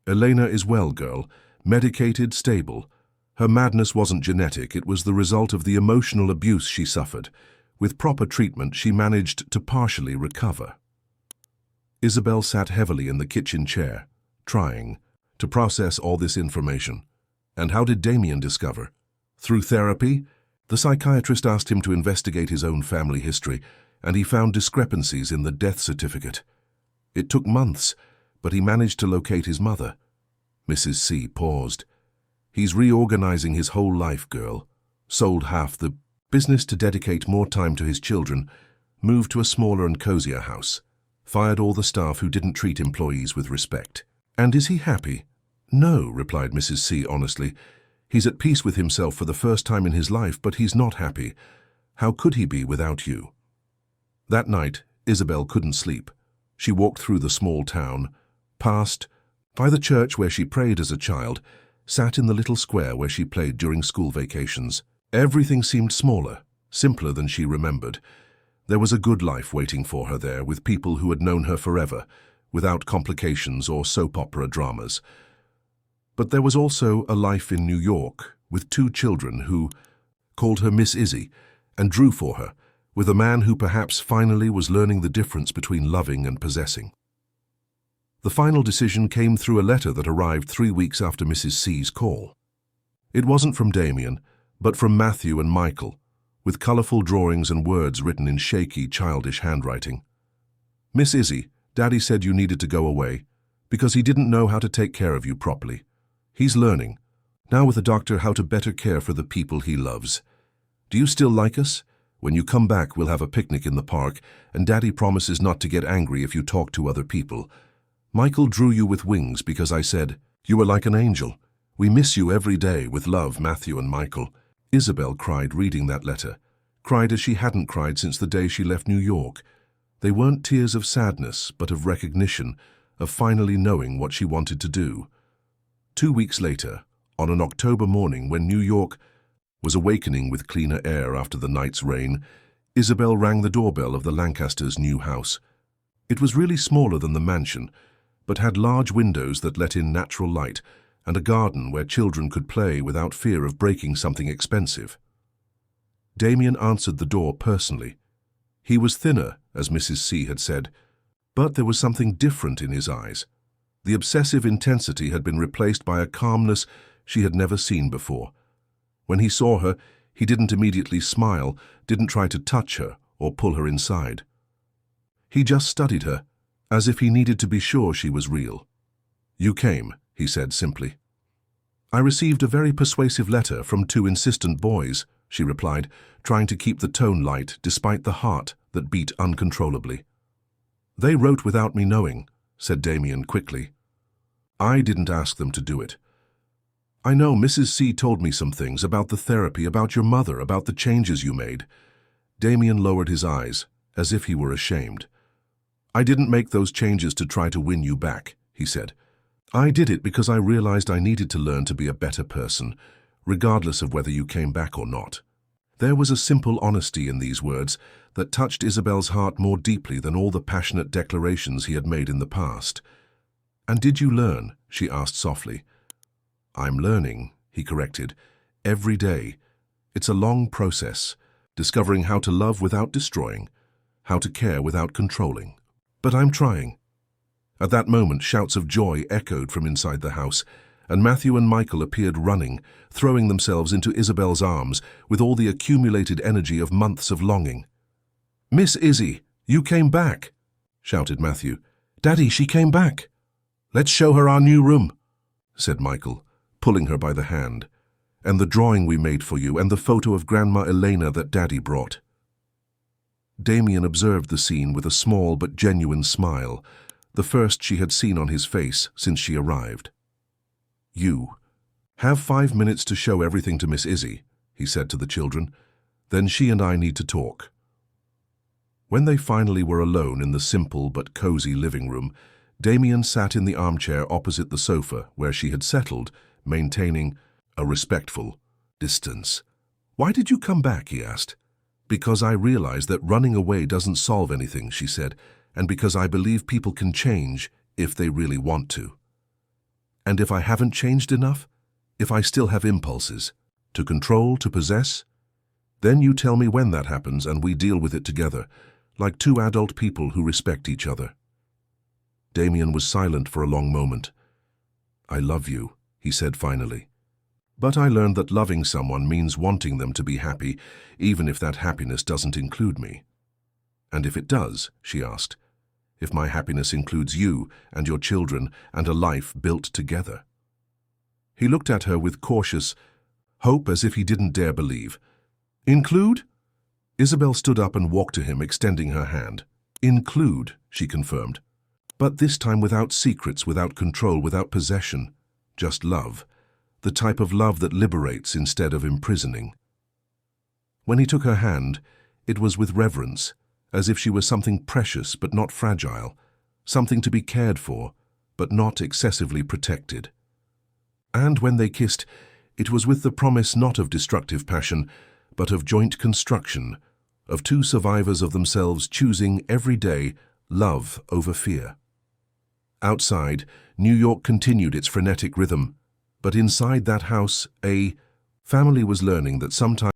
"Elena is well, girl, medicated, stable. Her madness wasn't genetic, it was the result of the emotional abuse she suffered. With proper treatment, she managed to partially recover." Isabel sat heavily in the kitchen chair, trying to process all this information. And how did Damien discover? Through therapy? The psychiatrist asked him to investigate his own family history, and he found discrepancies in the death certificate. It took months, but he managed to locate his mother. Mrs. C paused. He's reorganizing his whole life, girl. Sold half the business to dedicate more time to his children, moved to a smaller and cozier house, fired all the staff who didn't treat employees with respect. And is he happy? No, replied Mrs. C honestly. He's at peace with himself for the first time in his life, but he's not happy. How could he be without you? That night, Isabel couldn't sleep. She walked through the small town, passed by the church where she prayed as a child, sat in the little square where she played during school vacations. Everything seemed smaller, simpler than she remembered. There was a good life waiting for her there, with people who had known her forever, without complications or soap opera dramas. But there was also a life in New York, with 2 children who called her Miss Izzy and drew for her, with a man who perhaps finally was learning the difference between loving and possessing. The final decision came through a letter that arrived 3 weeks after Mrs. C's call. It wasn't from Damien, but from Matthew and Michael, with colourful drawings and words written in shaky, childish handwriting. Miss Izzy, Daddy said you needed to go away, because he didn't know how to take care of you properly. He's learning, now with a doctor, how to better care for the people he loves. Do you still like us? When you come back, we'll have a picnic in the park, and Daddy promises not to get angry if you talk to other people. Michael drew you with wings because I said, you were like an angel. We miss you every day, with love, Matthew and Michael. Isabel cried reading that letter, cried as she hadn't cried since the day she left New York. They weren't tears of sadness, but of recognition, of finally knowing what she wanted to do. 2 weeks later, on an October morning when New York was awakening with cleaner air after the night's rain, Isabel rang the doorbell of the Lancasters' new house. It was really smaller than the mansion, but had large windows that let in natural light and a garden where children could play without fear of breaking something expensive. Damien answered the door personally. He was thinner, as Mrs. C had said, but there was something different in his eyes. The obsessive intensity had been replaced by a calmness she had never seen before. When he saw her, he didn't immediately smile, didn't try to touch her or pull her inside. He just studied her, as if he needed to be sure she was real. You came, he said simply. I received a very persuasive letter from 2 insistent boys, she replied, trying to keep the tone light despite the heart that beat uncontrollably. They wrote without me knowing, said Damien quickly. I didn't ask them to do it. I know Mrs. C told me some things about the therapy, about your mother, about the changes you made. Damien lowered his eyes, as if he were ashamed. I didn't make those changes to try to win you back, he said. I did it because I realized I needed to learn to be a better person, regardless of whether you came back or not. There was a simple honesty in these words that touched Isabel's heart more deeply than all the passionate declarations he had made in the past. And did you learn? She asked softly. I'm learning, he corrected, every day. It's a long process, discovering how to love without destroying, how to care without controlling. But I'm trying. At that moment, shouts of joy echoed from inside the house, and Matthew and Michael appeared running, throwing themselves into Isabel's arms with all the accumulated energy of months of longing. Miss Izzy, you came back, shouted Matthew. Daddy, she came back. Let's show her our new room, said Michael, pulling her by the hand. And the drawing we made for you, and the photo of Grandma Elena that Daddy brought. Damien observed the scene with a small but genuine smile, the first she had seen on his face since she arrived. You have 5 minutes to show everything to Miss Izzy, he said to the children. Then she and I need to talk. When they finally were alone in the simple but cozy living room, Damien sat in the armchair opposite the sofa where she had settled, maintaining a respectful distance. Why did you come back? He asked. Because I realized that running away doesn't solve anything, she said, and because I believe people can change if they really want to. And if I haven't changed enough, if I still have impulses, to control, to possess, then you tell me when that happens and we deal with it together, like 2 adult people who respect each other. Damien was silent for a long moment. I love you, he said finally. But I learned that loving someone means wanting them to be happy, even if that happiness doesn't include me. And if it does, she asked, if my happiness includes you and your children and a life built together. He looked at her with cautious hope as if he didn't dare believe. Include? Isabel stood up and walked to him, extending her hand. Include, she confirmed. But this time without secrets, without control, without possession. Just love. The type of love that liberates instead of imprisoning. When he took her hand, it was with reverence, as if she were something precious but not fragile, something to be cared for, but not excessively protected. And when they kissed, it was with the promise not of destructive passion, but of joint construction, of two survivors of themselves choosing every day love over fear. Outside, New York continued its frenetic rhythm, but inside that house, a family was learning that sometimes